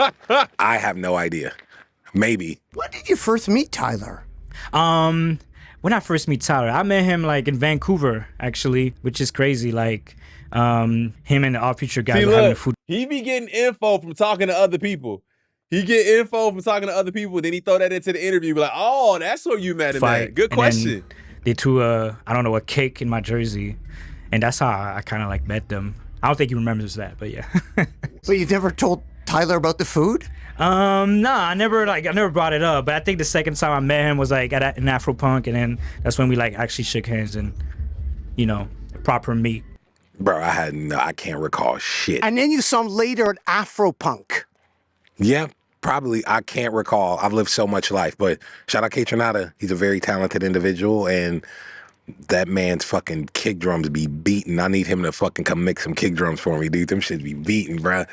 [SPEAKER 3] I have no idea. Maybe.
[SPEAKER 2] When did you first meet Tyler?
[SPEAKER 7] When I first meet Tyler, I met him like in Vancouver, actually, which is crazy. Like, him and the Odd Future guys
[SPEAKER 1] See,
[SPEAKER 7] were having a
[SPEAKER 1] look,
[SPEAKER 7] food.
[SPEAKER 1] he be getting info from talking to other people. He get info from talking to other people, then he throw that into the interview. Be like, oh, that's where you met him
[SPEAKER 7] fight.
[SPEAKER 1] at. Good
[SPEAKER 7] And
[SPEAKER 1] question.
[SPEAKER 7] then they threw a cake in my jersey, and that's how I kind of like met them. I don't think he remembers that, but yeah.
[SPEAKER 2] But you've never told Tyler about the food?
[SPEAKER 7] Nah, I never brought it up. But I think the second time I met him was like at an Afro Punk, and then that's when we like actually shook hands and, proper meet.
[SPEAKER 3] Bro, I can't recall shit.
[SPEAKER 2] And then you saw him later at Afropunk.
[SPEAKER 3] Yeah, probably. I can't recall. I've lived so much life, but shout out Kate Trinada. He's a very talented individual, and that man's fucking kick drums be beating. I need him to fucking come mix some kick drums for me, dude. Them shit be beating, bruh.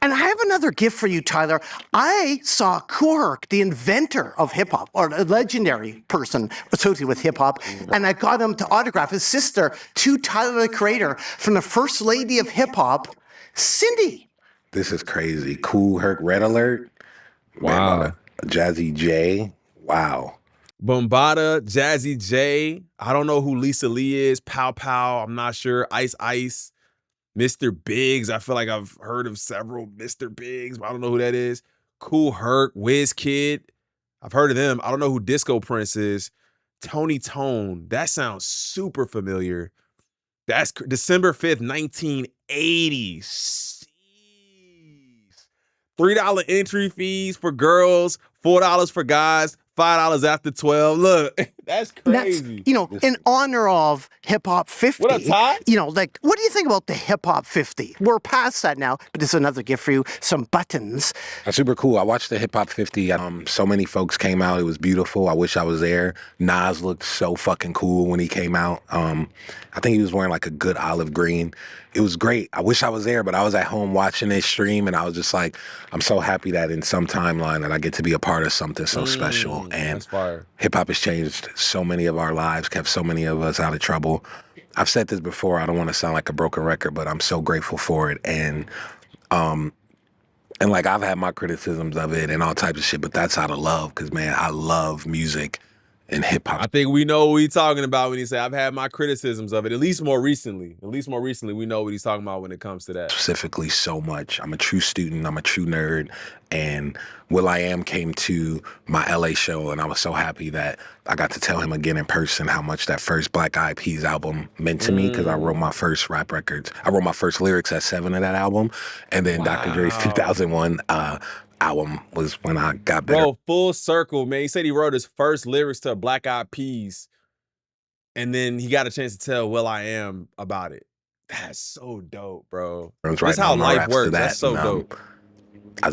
[SPEAKER 2] And I have another gift for you, Tyler. I saw Kool Herc, the inventor of hip hop, or a legendary person associated with hip hop, and I got him to autograph his sister to Tyler, the Creator, from the first lady of hip hop, Cindy.
[SPEAKER 3] This is crazy. Kool Herc Red Alert.
[SPEAKER 1] Wow.
[SPEAKER 3] Man, Jazzy J. Wow.
[SPEAKER 1] Bombada, Jazzy J. I don't know who Lisa Lee is. Pow Pow. I'm not sure. Ice Ice. Mr. Biggs. I feel like I've heard of several Mr. Biggs, but I don't know who that is. Kool Herc, Kid. I've heard of them. I don't know who Disco Prince is. Tony Tone. That sounds super familiar. That's December 5th, 1980. $3 entry fees for girls, $4 for guys, $5 after 12. Look, that's crazy.
[SPEAKER 2] In honor of Hip Hop 50.
[SPEAKER 1] What up, Ty?
[SPEAKER 2] What do you think about the Hip Hop 50? We're past that now, but this is another gift for you, some buttons.
[SPEAKER 3] That's super cool. I watched the Hip Hop 50. So many folks came out. It was beautiful. I wish I was there. Nas looked so fucking cool when he came out. I think he was wearing like a good olive green. It was great. I wish I was there, but I was at home watching this stream, and I was just like, I'm so happy that in some timeline that I get to be a part of something so special. And
[SPEAKER 1] That's fire.
[SPEAKER 3] hip hop has changed so many of our lives, kept so many of us out of trouble. I've said this before. I don't want to sound like a broken record, but I'm so grateful for it. And like I've had my criticisms of it and all types of shit, but that's out of love, because man, I love music and hip hop.
[SPEAKER 1] I think we know what he's talking about when he say, I've had my criticisms of it, at least more recently. We know what he's talking about when it comes to that.
[SPEAKER 3] Specifically so much. I'm a true student. I'm a true nerd. And will.i.am came to my LA show, and I was so happy that I got to tell him again in person how much that first Black Eyed Peas album meant to me, because I wrote my first rap records. I wrote my first lyrics at 7 of that album. And then Dr. Dre's 2001 album was when I got better.
[SPEAKER 1] Bro, full circle, man. He said he wrote his first lyrics to Black Eyed Peas, and then he got a chance to tell will.i.am about it. That's so dope, bro. That's how life works. That's so dope.
[SPEAKER 3] I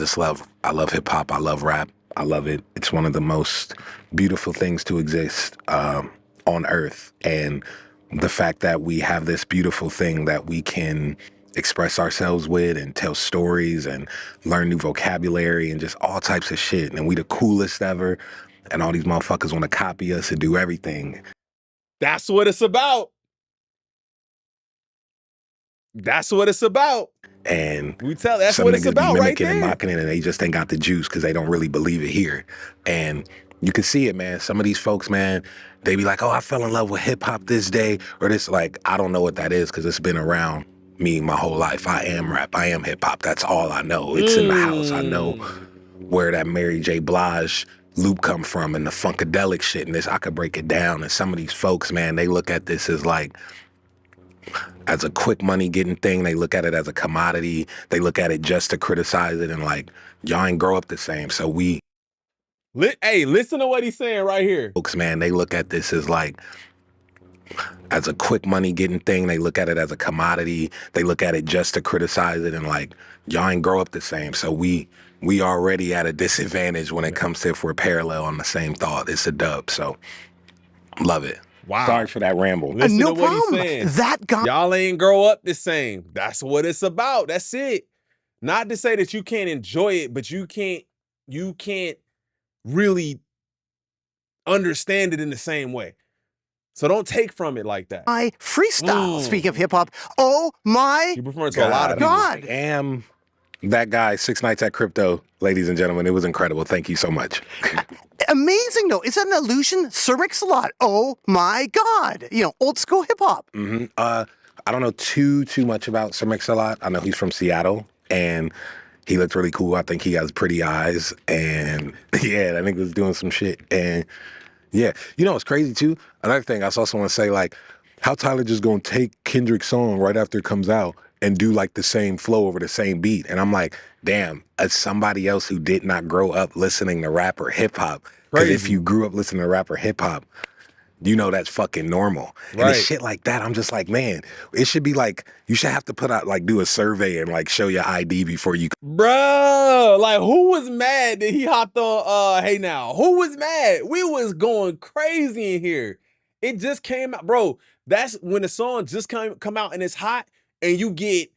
[SPEAKER 3] love hip hop. I love rap. I love it. It's one of the most beautiful things to exist on earth. And the fact that we have this beautiful thing that we can express ourselves with and tell stories and learn new vocabulary and just all types of shit. And we the coolest ever. And all these motherfuckers want to copy us and do everything.
[SPEAKER 1] That's what it's about. That's what it's about.
[SPEAKER 3] And
[SPEAKER 1] We tell that's
[SPEAKER 3] some
[SPEAKER 1] what it's
[SPEAKER 3] niggas
[SPEAKER 1] about
[SPEAKER 3] be
[SPEAKER 1] right
[SPEAKER 3] mimicking and
[SPEAKER 1] there.
[SPEAKER 3] mocking it, and they just ain't got the juice because they don't really believe it here. And you can see it, man. Some of these folks, man, they be like, oh, I fell in love with hip hop this day or this. Like, I don't know what that is because it's been around me my whole life. I am rap. I am hip hop. That's all I know. It's in the house. I know where that Mary J. Blige loop come from and the funkadelic shit and this. I could break it down. And some of these folks, man, they look at this as like, as a quick money getting thing. They look at it as a commodity. They look at it just to criticize it and like, y'all ain't grow up the same. So we
[SPEAKER 1] Hey, listen to what he's saying right here.
[SPEAKER 3] folks, man, they look at this as like, as a quick money getting thing. They look at it as a commodity. They look at it just to criticize it and like, y'all ain't grow up the same. So we already at a disadvantage when it comes to if we're parallel on the same thought. It's a dub. So love it.
[SPEAKER 1] Wow.
[SPEAKER 3] Sorry for that ramble.
[SPEAKER 1] Listen
[SPEAKER 2] No
[SPEAKER 1] to what he's
[SPEAKER 2] problem.
[SPEAKER 1] saying.
[SPEAKER 2] That guy.
[SPEAKER 1] Y'all ain't grow up the same. That's what it's about. That's it. Not to say that you can't enjoy it, but you can't really understand it in the same way. So don't take from it like that.
[SPEAKER 2] I freestyle. Speak of hip hop. Oh my
[SPEAKER 1] You prefer it to a lot of people.
[SPEAKER 2] God.
[SPEAKER 3] I am that guy, 6 Nights at Crypto, ladies and gentlemen. It was incredible. Thank you so much.
[SPEAKER 2] Amazing though. Is that an illusion? Sir Mix-a-Lot. Oh my God. You know, old school hip hop.
[SPEAKER 3] I don't know too much about Sir Mix-a-Lot. I know he's from Seattle, and he looked really cool. I think he has pretty eyes, and yeah, I think he was doing some shit. And yeah, you know what's crazy too? Another thing I also want to say, like, how Tyler just gonna take Kendrick's song right after it comes out and do like the same flow over the same beat. And I'm like, damn, as somebody else who did not grow up listening to rap or hip hop, because if
[SPEAKER 1] Crazy.
[SPEAKER 3] you grew up listening to rap or hip hop, you know that's fucking normal. And
[SPEAKER 1] Right.
[SPEAKER 3] it's shit like that. I'm just like, man, it should be like, you should have to put out, like, do a survey and like show your ID before you.
[SPEAKER 1] Bruh, like who was mad that he hopped on Hey Now? Who was mad? We was going crazy in here. It just came out, bro. That's when the song just come out and it's hot and you get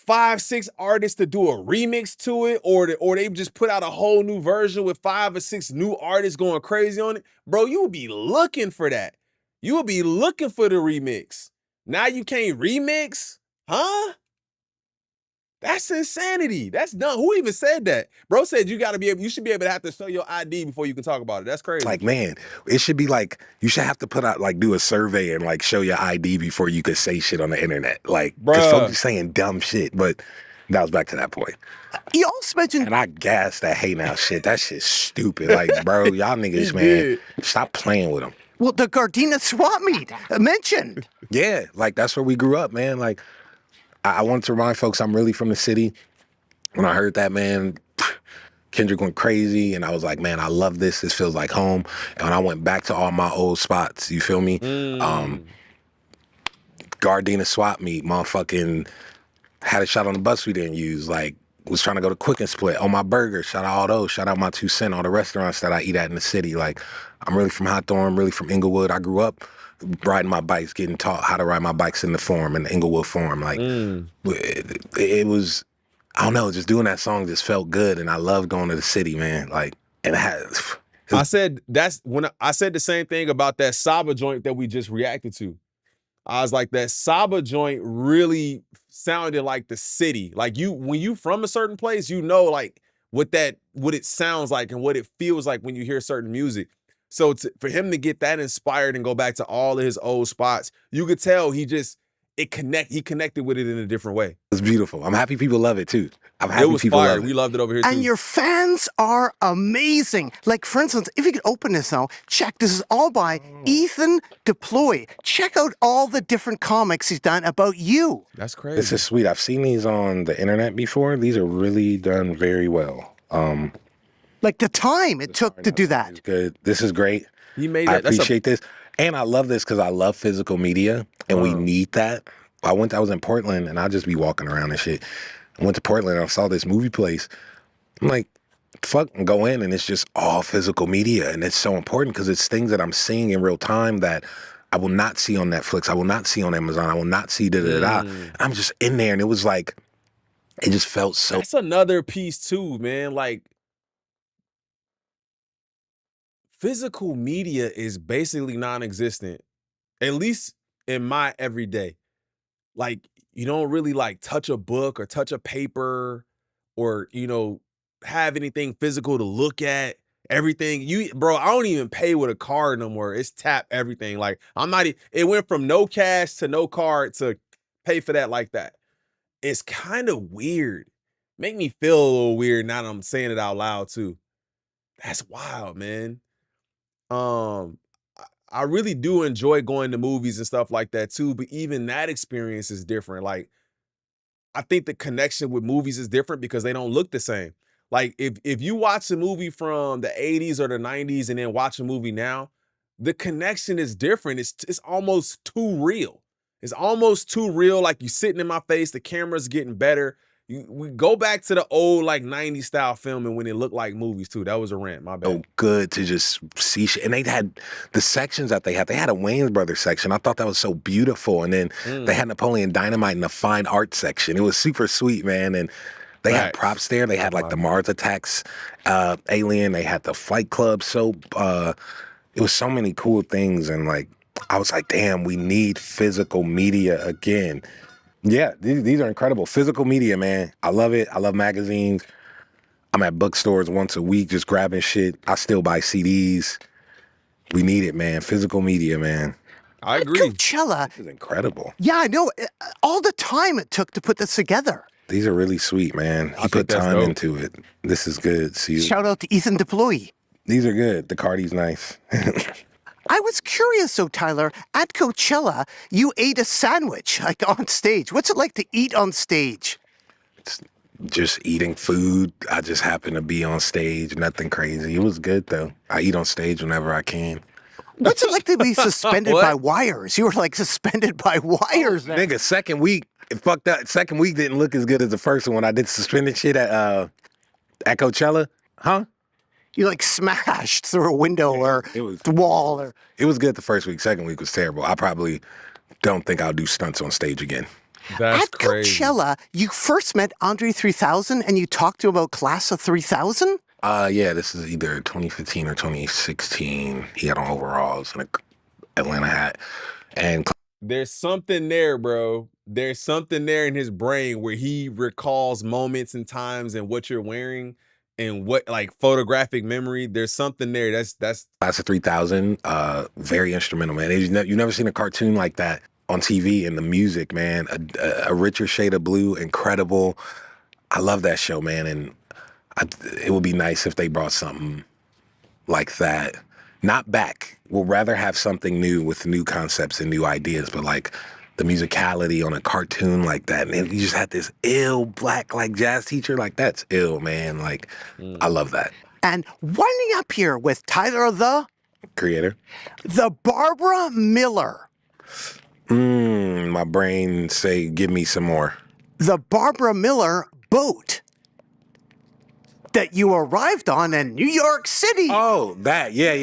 [SPEAKER 1] 5-6 artists to do a remix to it, or they just put out a whole new version with 5 or 6 new artists going crazy on it. Bro, you would be looking for that. You would be looking for the remix. Now you can't remix? Huh? That's insanity. That's dumb. Who even said that? Bro said you should be able to have to show your ID before you can talk about it. That's crazy.
[SPEAKER 3] Like, man, it should be like, you should have to put out, like, do a survey and like show your ID before you could say shit on the internet. Like, because
[SPEAKER 1] Bruh.
[SPEAKER 3] folks be saying dumb shit, but that was back to that point.
[SPEAKER 2] You also mentioned
[SPEAKER 3] And I gassed that Hey Now shit. That shit's stupid. Like, bro, y'all niggas,
[SPEAKER 1] He
[SPEAKER 3] man,
[SPEAKER 1] did.
[SPEAKER 3] stop playing with them.
[SPEAKER 2] well the Gardena swap meet mentioned.
[SPEAKER 3] Yeah, like, that's where we grew up, man. Like, I wanted to remind folks I'm really from the city. When I heard that, man, Kendrick went crazy, and I was like, man, I love this. This feels like home. And when I went back to all my old spots, you feel me? Gardena swap meet, motherfucking had a shot on the bus we didn't use, like, was trying to go to Quick and Split on my burger. Shout out all those. Shout out my 2 Cent, all the restaurants that I eat at in the city. Like, I'm really from Hawthorne, really from Inglewood. I grew up riding my bikes, getting taught how to ride my bikes in the Forum, in the Inglewood Forum. Like, it was, I don't know, just doing that song just felt good, and I love going to the city, man. Like, and it has.
[SPEAKER 1] I said I said the same thing about that Saba joint that we just reacted to. I was like, that Saba joint really sounded like the city. Like when you from a certain place, you know, like what it sounds like and what it feels like when you hear certain music. So for him to get that inspired and go back to all of his old spots, you could tell he connected with it in a different way.
[SPEAKER 3] It's beautiful. I'm happy people love it too. I'm happy
[SPEAKER 1] It was
[SPEAKER 3] people
[SPEAKER 1] fire.
[SPEAKER 3] love
[SPEAKER 1] We
[SPEAKER 3] it.
[SPEAKER 1] loved it over here too.
[SPEAKER 2] And your fans are amazing. Like, for instance, if you could open this now, check. This is all by Ethan Deploy. Check out all the different comics he's done about you.
[SPEAKER 1] That's crazy.
[SPEAKER 3] This is sweet. I've seen these on the internet before. These are really done very well.
[SPEAKER 2] Like the time it took to do
[SPEAKER 3] It's
[SPEAKER 2] that.
[SPEAKER 3] good. This is great.
[SPEAKER 1] He made
[SPEAKER 3] I
[SPEAKER 1] that. That's
[SPEAKER 3] appreciate this. And I love this because I love physical media, and we need that. I was in Portland, and I'll just be walking around and shit. I went to Portland, and I saw this movie place. I'm like, fuck, and go in, and it's just all physical media, and it's so important because it's things that I'm seeing in real time that I will not see on Netflix. I will not see on Amazon. I will not see da da da. I'm just in there, and it was like, it just felt so.
[SPEAKER 1] That's another piece too, man. Like, physical media is basically non-existent, at least in my everyday. Like, you don't really like touch a book or touch a paper or, have anything physical to look at. Everything bro, I don't even pay with a card no more. It's tap everything. Like, it went from no cash to no card to pay for that like that. It's kind of weird. Make me feel a little weird now that I'm saying it out loud too. That's wild, man. Um, I really do enjoy going to movies and stuff like that too, but even that experience is different. Like, I think the connection with movies is different because they don't look the same. Like, if you watch a movie from the 80s or the 90s and then watch a movie now, the connection is different. It's almost too real. It's almost too real. Like, you sitting in my face, the camera's getting better. We go back to the old like 90s style filming when it looked like movies too. That was a rant, my bad.
[SPEAKER 3] So good to just see shit. And they had the sections that they had. They had a Wayans Brothers section. I thought that was so beautiful. And then they had Napoleon Dynamite in the fine art section. It was super sweet, man. And they had props there. They had like the Mars Attacks alien. They had the Fight Club soap. It was so many cool things. And like, I was like, damn, we need physical media again. Yeah, these are incredible. Physical media, man. I love it. I love magazines. I'm at bookstores once a week just grabbing shit. I still buy CDs. We need it, man. Physical media, man.
[SPEAKER 1] I agree.
[SPEAKER 2] Coachella.
[SPEAKER 3] This is incredible.
[SPEAKER 2] Yeah, I know. All the time it took to put this together.
[SPEAKER 3] These are really sweet, man. He put time into it. This is good. See,
[SPEAKER 2] Shout out to Ethan DePloy.
[SPEAKER 3] These are good. The Cardi's nice.
[SPEAKER 2] I was curious, though, Tyler, at Coachella, you ate a sandwich, like on stage. What's it like to eat on stage?
[SPEAKER 3] It's just eating food. I just happen to be on stage. Nothing crazy. It was good, though. I eat on stage whenever I can.
[SPEAKER 2] What's it like to be suspended by wires? You were like suspended by wires.
[SPEAKER 3] Nigga, second week, it fucked up. Second week didn't look as good as the first one when I did suspended shit at Coachella. Huh?
[SPEAKER 2] You like smashed through a window or the wall. Or
[SPEAKER 3] It was good the first week. Second week was terrible. I probably don't think I'll do stunts on stage again.
[SPEAKER 1] That's
[SPEAKER 2] at
[SPEAKER 1] crazy.
[SPEAKER 2] Coachella, you first met Andre 3000 and you talked to him about Class of 3000?
[SPEAKER 3] Yeah, this is either 2015 or 2016. He had on overalls and an Atlanta hat. And
[SPEAKER 1] There's something there, bro. There's something there in his brain where he recalls moments and times and what you're wearing and what, like, photographic memory. There's something there. That's
[SPEAKER 3] Class of 3000, very instrumental, man. You've never seen a cartoon like that on TV, and the music, man, a richer shade of blue, incredible. I love that show, man, and it would be nice if they brought something like that. Not back. We'll rather have something new with new concepts and new ideas, but like the musicality on a cartoon like that. And you just had this ill black like jazz teacher. Like, that's ill, man. Like, I love that.
[SPEAKER 2] And winding up here with Tyler the
[SPEAKER 3] Creator.
[SPEAKER 2] Barbara Miller.
[SPEAKER 3] My brain say, give me some more.
[SPEAKER 2] The Barbara Miller boat that you arrived on in New York City.
[SPEAKER 3] Oh, that. Yeah.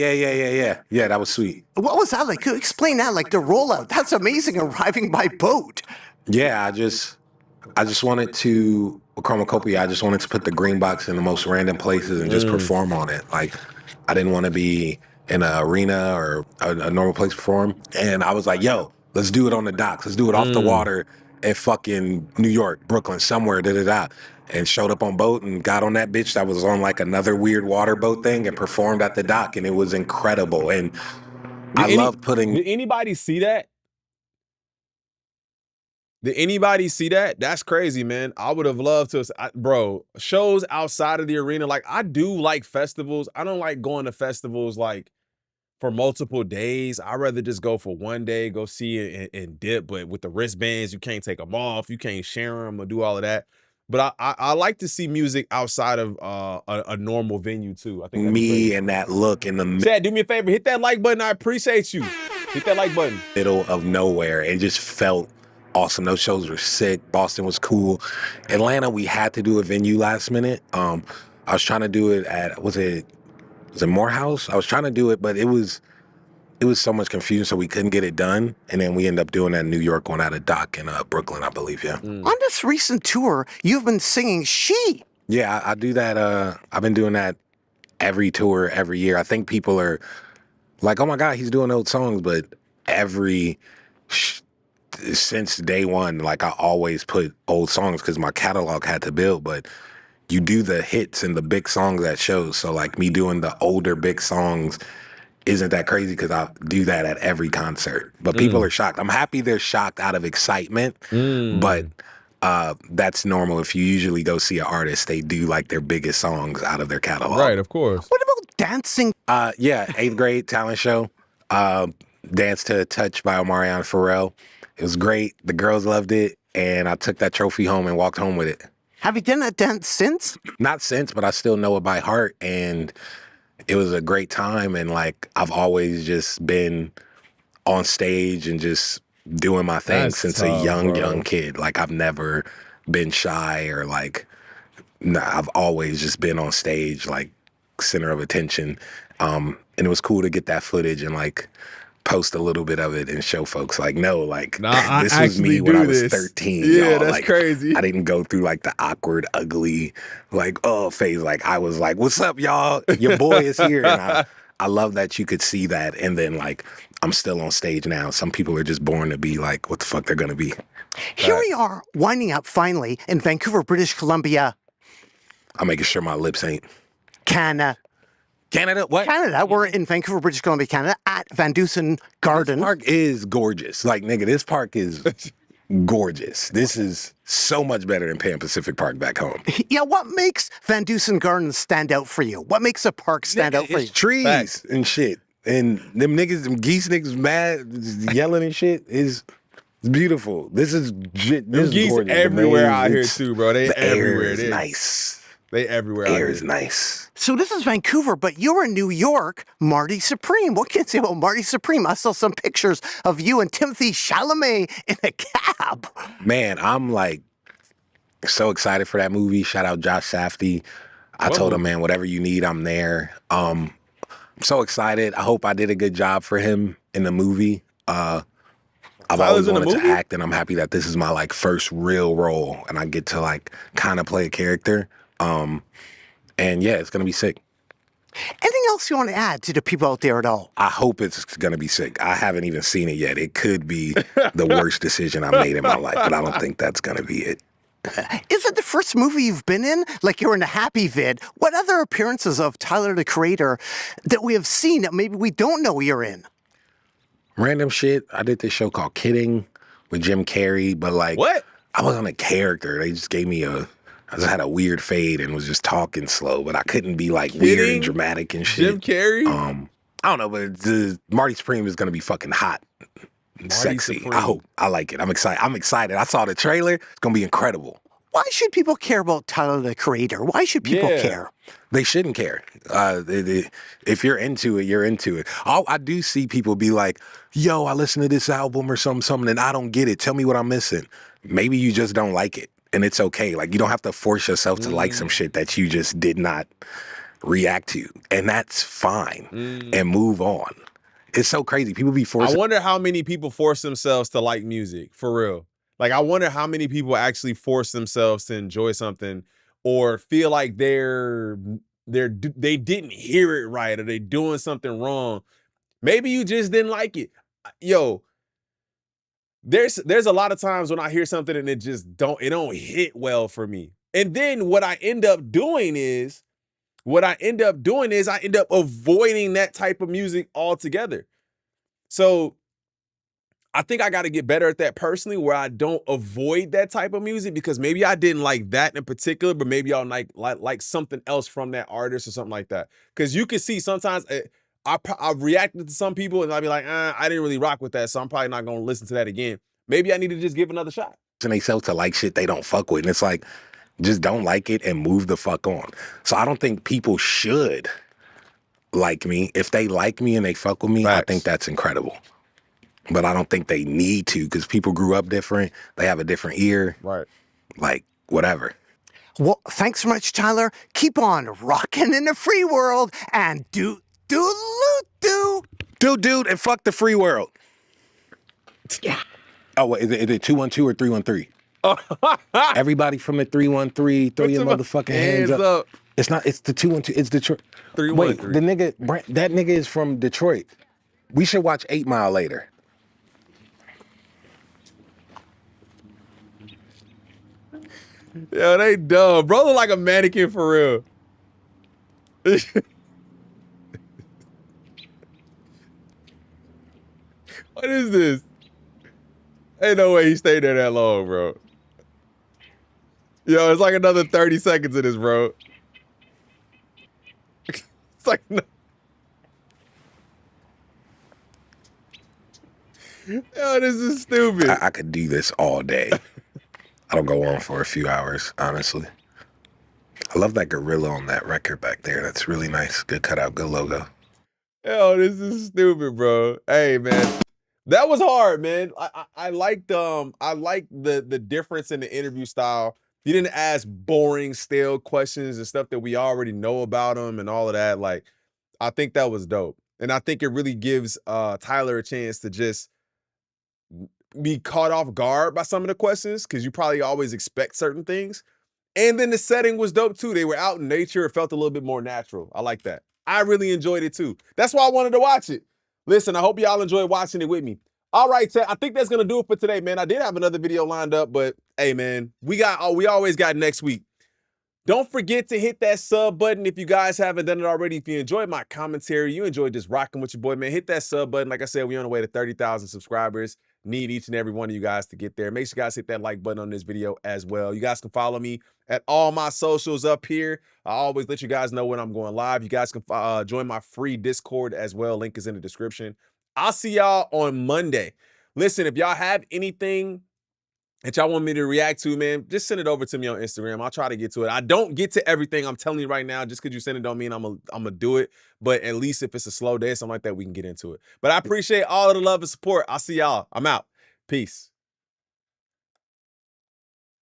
[SPEAKER 3] Yeah, that was sweet.
[SPEAKER 2] What was that like? Could you explain that, like the rollout? That's amazing, arriving by boat.
[SPEAKER 3] Yeah, I just wanted to, with Chromacopia, I just wanted to put the green box in the most random places and just perform on it. Like, I didn't want to be in an arena or a normal place to perform. And I was like, yo, let's do it on the docks. Let's do it off the water in fucking New York, Brooklyn, somewhere, da-da-da. And showed up on boat and got on that bitch that was on like another weird water boat thing and performed at the dock. And it was incredible. And I love putting...
[SPEAKER 1] Did anybody see that? Did anybody see that? That's crazy, man. I would have loved to, bro, shows outside of the arena. Like, I do like festivals. I don't like going to festivals like for multiple days. I'd rather just go for one day, go see it and dip. But with the wristbands, you can't take them off. You can't share them or do all of that. But I like to see music outside of a normal venue too. I think
[SPEAKER 3] me and that look in the
[SPEAKER 1] Chad, do me a favor, hit that like button. I appreciate you. Hit that like button.
[SPEAKER 3] Middle of nowhere. It just felt awesome. Those shows were sick. Boston was cool. Atlanta, we had to do a venue last minute. I was trying to do it at was it Morehouse? I was trying to do it, but it was it was so much confusion, so we couldn't get it done. And then we ended up doing that New York one at a dock in Brooklyn, I believe. Yeah.
[SPEAKER 2] On this recent tour, you've been singing She.
[SPEAKER 3] Yeah, I do that. I've been doing that every tour, every year. I think people are like, oh my God, he's doing old songs. But since day one, like I always put old songs because my catalog had to build. But you do the hits and the big songs at shows. So like me doing the older big songs isn't that crazy because I do that at every concert. But people are shocked. I'm happy they're shocked out of excitement, but that's normal. If you usually go see an artist, they do like their biggest songs out of their catalog.
[SPEAKER 1] Right, of course.
[SPEAKER 2] What about dancing?
[SPEAKER 3] Yeah, 8th grade talent show. Dance to Touch by Omarion Pharrell. It was great. The girls loved it, and I took that trophy home and walked home with it.
[SPEAKER 2] Have you done that dance since?
[SPEAKER 3] Not since, but I still know it by heart, and it was a great time. And like I've always just been on stage and just doing my thing
[SPEAKER 1] That's
[SPEAKER 3] since
[SPEAKER 1] tough,
[SPEAKER 3] a young
[SPEAKER 1] bro.
[SPEAKER 3] kid. Like I've never been shy or like, nah, I've always just been on stage, like center of attention. And it was cool to get that footage and like post a little bit of it and show folks like, no, like
[SPEAKER 1] Nah, I
[SPEAKER 3] this was me
[SPEAKER 1] actually
[SPEAKER 3] when I
[SPEAKER 1] do
[SPEAKER 3] was
[SPEAKER 1] this.
[SPEAKER 3] 13.
[SPEAKER 1] Yeah,
[SPEAKER 3] y'all.
[SPEAKER 1] that's
[SPEAKER 3] Like,
[SPEAKER 1] crazy.
[SPEAKER 3] I didn't go through like the awkward, ugly, like, oh, phase. Like I was like, what's up, y'all? Your boy is here. And I love that you could see that. And then like, I'm still on stage now. Some people are just born to be like, what the fuck they're gonna be.
[SPEAKER 2] Here we are, winding up finally in Vancouver, British Columbia,
[SPEAKER 3] I'm making sure my lips ain't.
[SPEAKER 2] Canada.
[SPEAKER 3] What?
[SPEAKER 2] Canada. We're in Vancouver, British Columbia, Canada, at Van Dusen Garden.
[SPEAKER 3] Park is gorgeous. Like, nigga, this park is gorgeous. This is so much better than Pan Pacific Park back home.
[SPEAKER 2] Yeah, what makes Van Dusen Gardens stand out for you? What makes a park stand out for you?
[SPEAKER 3] It's trees
[SPEAKER 1] Facts.
[SPEAKER 3] and shit. And them niggas, them geese niggas mad, just yelling and shit is beautiful. This is
[SPEAKER 1] Them
[SPEAKER 3] this is
[SPEAKER 1] geese
[SPEAKER 3] gorgeous. The
[SPEAKER 1] everywhere
[SPEAKER 3] maze,
[SPEAKER 1] out here
[SPEAKER 3] it's-
[SPEAKER 1] too, bro. They
[SPEAKER 3] The air
[SPEAKER 1] everywhere.
[SPEAKER 3] is
[SPEAKER 1] They,
[SPEAKER 3] nice.
[SPEAKER 1] They everywhere out
[SPEAKER 3] Air
[SPEAKER 1] here.
[SPEAKER 3] is nice.
[SPEAKER 2] So this is Vancouver, but you're in New York, Marty Supreme. What can you say about Marty Supreme? I saw some pictures of you and Timothy Chalamet in a cab.
[SPEAKER 3] Man, I'm like so excited for that movie. Shout out Josh Safdie. I told him, man, whatever you need, I'm there. I'm so excited. I hope I did a good job for him in the movie. I've always
[SPEAKER 1] Tyler's in the
[SPEAKER 3] wanted to
[SPEAKER 1] movie?
[SPEAKER 3] act, and I'm happy that this is my like first real role, and I get to like kind of play a character. And yeah, it's gonna be sick.
[SPEAKER 2] Anything else you want to add to the people out there at all?
[SPEAKER 3] I hope it's gonna be sick. I haven't even seen it yet. It could be the worst decision I made in my life, but I don't think that's gonna be it.
[SPEAKER 2] Is it the first movie you've been in? Like you're in a Happy Vid. What other appearances of Tyler, the Creator, that we have seen that maybe we don't know you're in?
[SPEAKER 3] Random shit. I did this show called Kidding with Jim Carrey, but like,
[SPEAKER 1] What?
[SPEAKER 3] I wasn't a character. They just gave me I just had a weird fade and was just talking slow, but I couldn't be like weird
[SPEAKER 1] Kidding?
[SPEAKER 3] and dramatic and shit.
[SPEAKER 1] Jim Carrey?
[SPEAKER 3] I don't know, but Marty Supreme is gonna be fucking hot and sexy.
[SPEAKER 1] Supreme.
[SPEAKER 3] I hope. I like it. I'm excited. I saw the trailer. It's gonna be incredible.
[SPEAKER 2] Why should people care about Tyler, the Creator? Why should people
[SPEAKER 1] Yeah.
[SPEAKER 2] care?
[SPEAKER 3] They shouldn't care. If you're into it, you're into it. I do see people be like, yo, I listened to this album or something, and I don't get it. Tell me what I'm missing. Maybe you just don't like it, and it's okay. Like, you don't have to force yourself to like some shit that you just did not react to, and that's fine, and move on. It's so crazy. People be
[SPEAKER 1] I
[SPEAKER 3] forcing.
[SPEAKER 1] wonder how many people force themselves to like music, for real. Like, I wonder how many people actually force themselves to enjoy something or feel like they didn't hear it right or they doing something wrong. Maybe you just didn't like it. Yo, there's a lot of times when I hear something and it don't hit well for me. And then what I end up doing is I end up avoiding that type of music altogether. So I think I got to get better at that personally, where I don't avoid that type of music, because maybe I didn't like that in particular, but maybe I'll like something else from that artist or something like that. Because you can see sometimes I've reacted to some people and I'll be like, I didn't really rock with that, so I'm probably not going to listen to that again. Maybe I need to just give another shot.
[SPEAKER 3] And they sell to like shit they don't fuck with, and it's like, just don't like it and move the fuck on. So I don't think people should like me. If they like me and they fuck with me,
[SPEAKER 1] Facts.
[SPEAKER 3] I think that's incredible. But I don't think they need to, because people grew up different. They have a different ear.
[SPEAKER 1] Right.
[SPEAKER 3] Like, whatever.
[SPEAKER 2] Well, thanks so much, Tyler. Keep on rocking in the free world and do.
[SPEAKER 3] Dude, and fuck the free world.
[SPEAKER 2] Yeah.
[SPEAKER 3] Oh, wait, is it 212 or 313? Everybody from the 313, throw
[SPEAKER 1] Put
[SPEAKER 3] your
[SPEAKER 1] your
[SPEAKER 3] motherfucking hands up. It's not. It's the 212. It's Detroit. Wait,
[SPEAKER 1] 313.
[SPEAKER 3] the nigga, that nigga is from Detroit. We should watch 8 Mile later.
[SPEAKER 1] Yo, they dumb. Bro look like a mannequin for real. What is this? Ain't no way he stayed there that long, bro. Yo, it's like another 30 seconds of this, bro. It's like no. Yo, this is stupid.
[SPEAKER 3] I could do this all day. I don't go on for a few hours, honestly. I love that gorilla on that record back there. That's really nice. Good cutout, good logo.
[SPEAKER 1] Yo, this is stupid, bro. Hey, man. That was hard, man. I liked the difference in the interview style. He didn't ask boring, stale questions and stuff that we already know about him and all of that. Like, I think that was dope. And I think it really gives Tyler a chance to just be caught off guard by some of the questions, because you probably always expect certain things. And then the setting was dope too. They were out in nature. It felt a little bit more natural. I like that. I really enjoyed it too. That's why I wanted to watch it. Listen, I hope y'all enjoyed watching it with me. All right, Ted, I think that's going to do it for today, man. I did have another video lined up, but hey, man, we always got next week. Don't forget to hit that sub button if you guys haven't done it already. If you enjoyed my commentary, you enjoyed just rocking with your boy, man, hit that sub button. Like I said, we're on the way to 30,000 subscribers. Need each and every one of you guys to get there. Make sure you guys hit that like button on this video as well. You guys can follow me at all my socials up here. I always let you guys know when I'm going live. You guys can join my free Discord as well. Link is in the description. I'll see y'all on Monday. Listen, if y'all have anything that y'all want me to react to, man, just send it over to me on Instagram. I'll try to get to it. I don't get to everything, I'm telling you right now. Just because you send it don't mean I'm gonna do it. But at least if it's a slow day or something like that, we can get into it. But I appreciate all of the love and support. I'll see y'all. I'm out. Peace.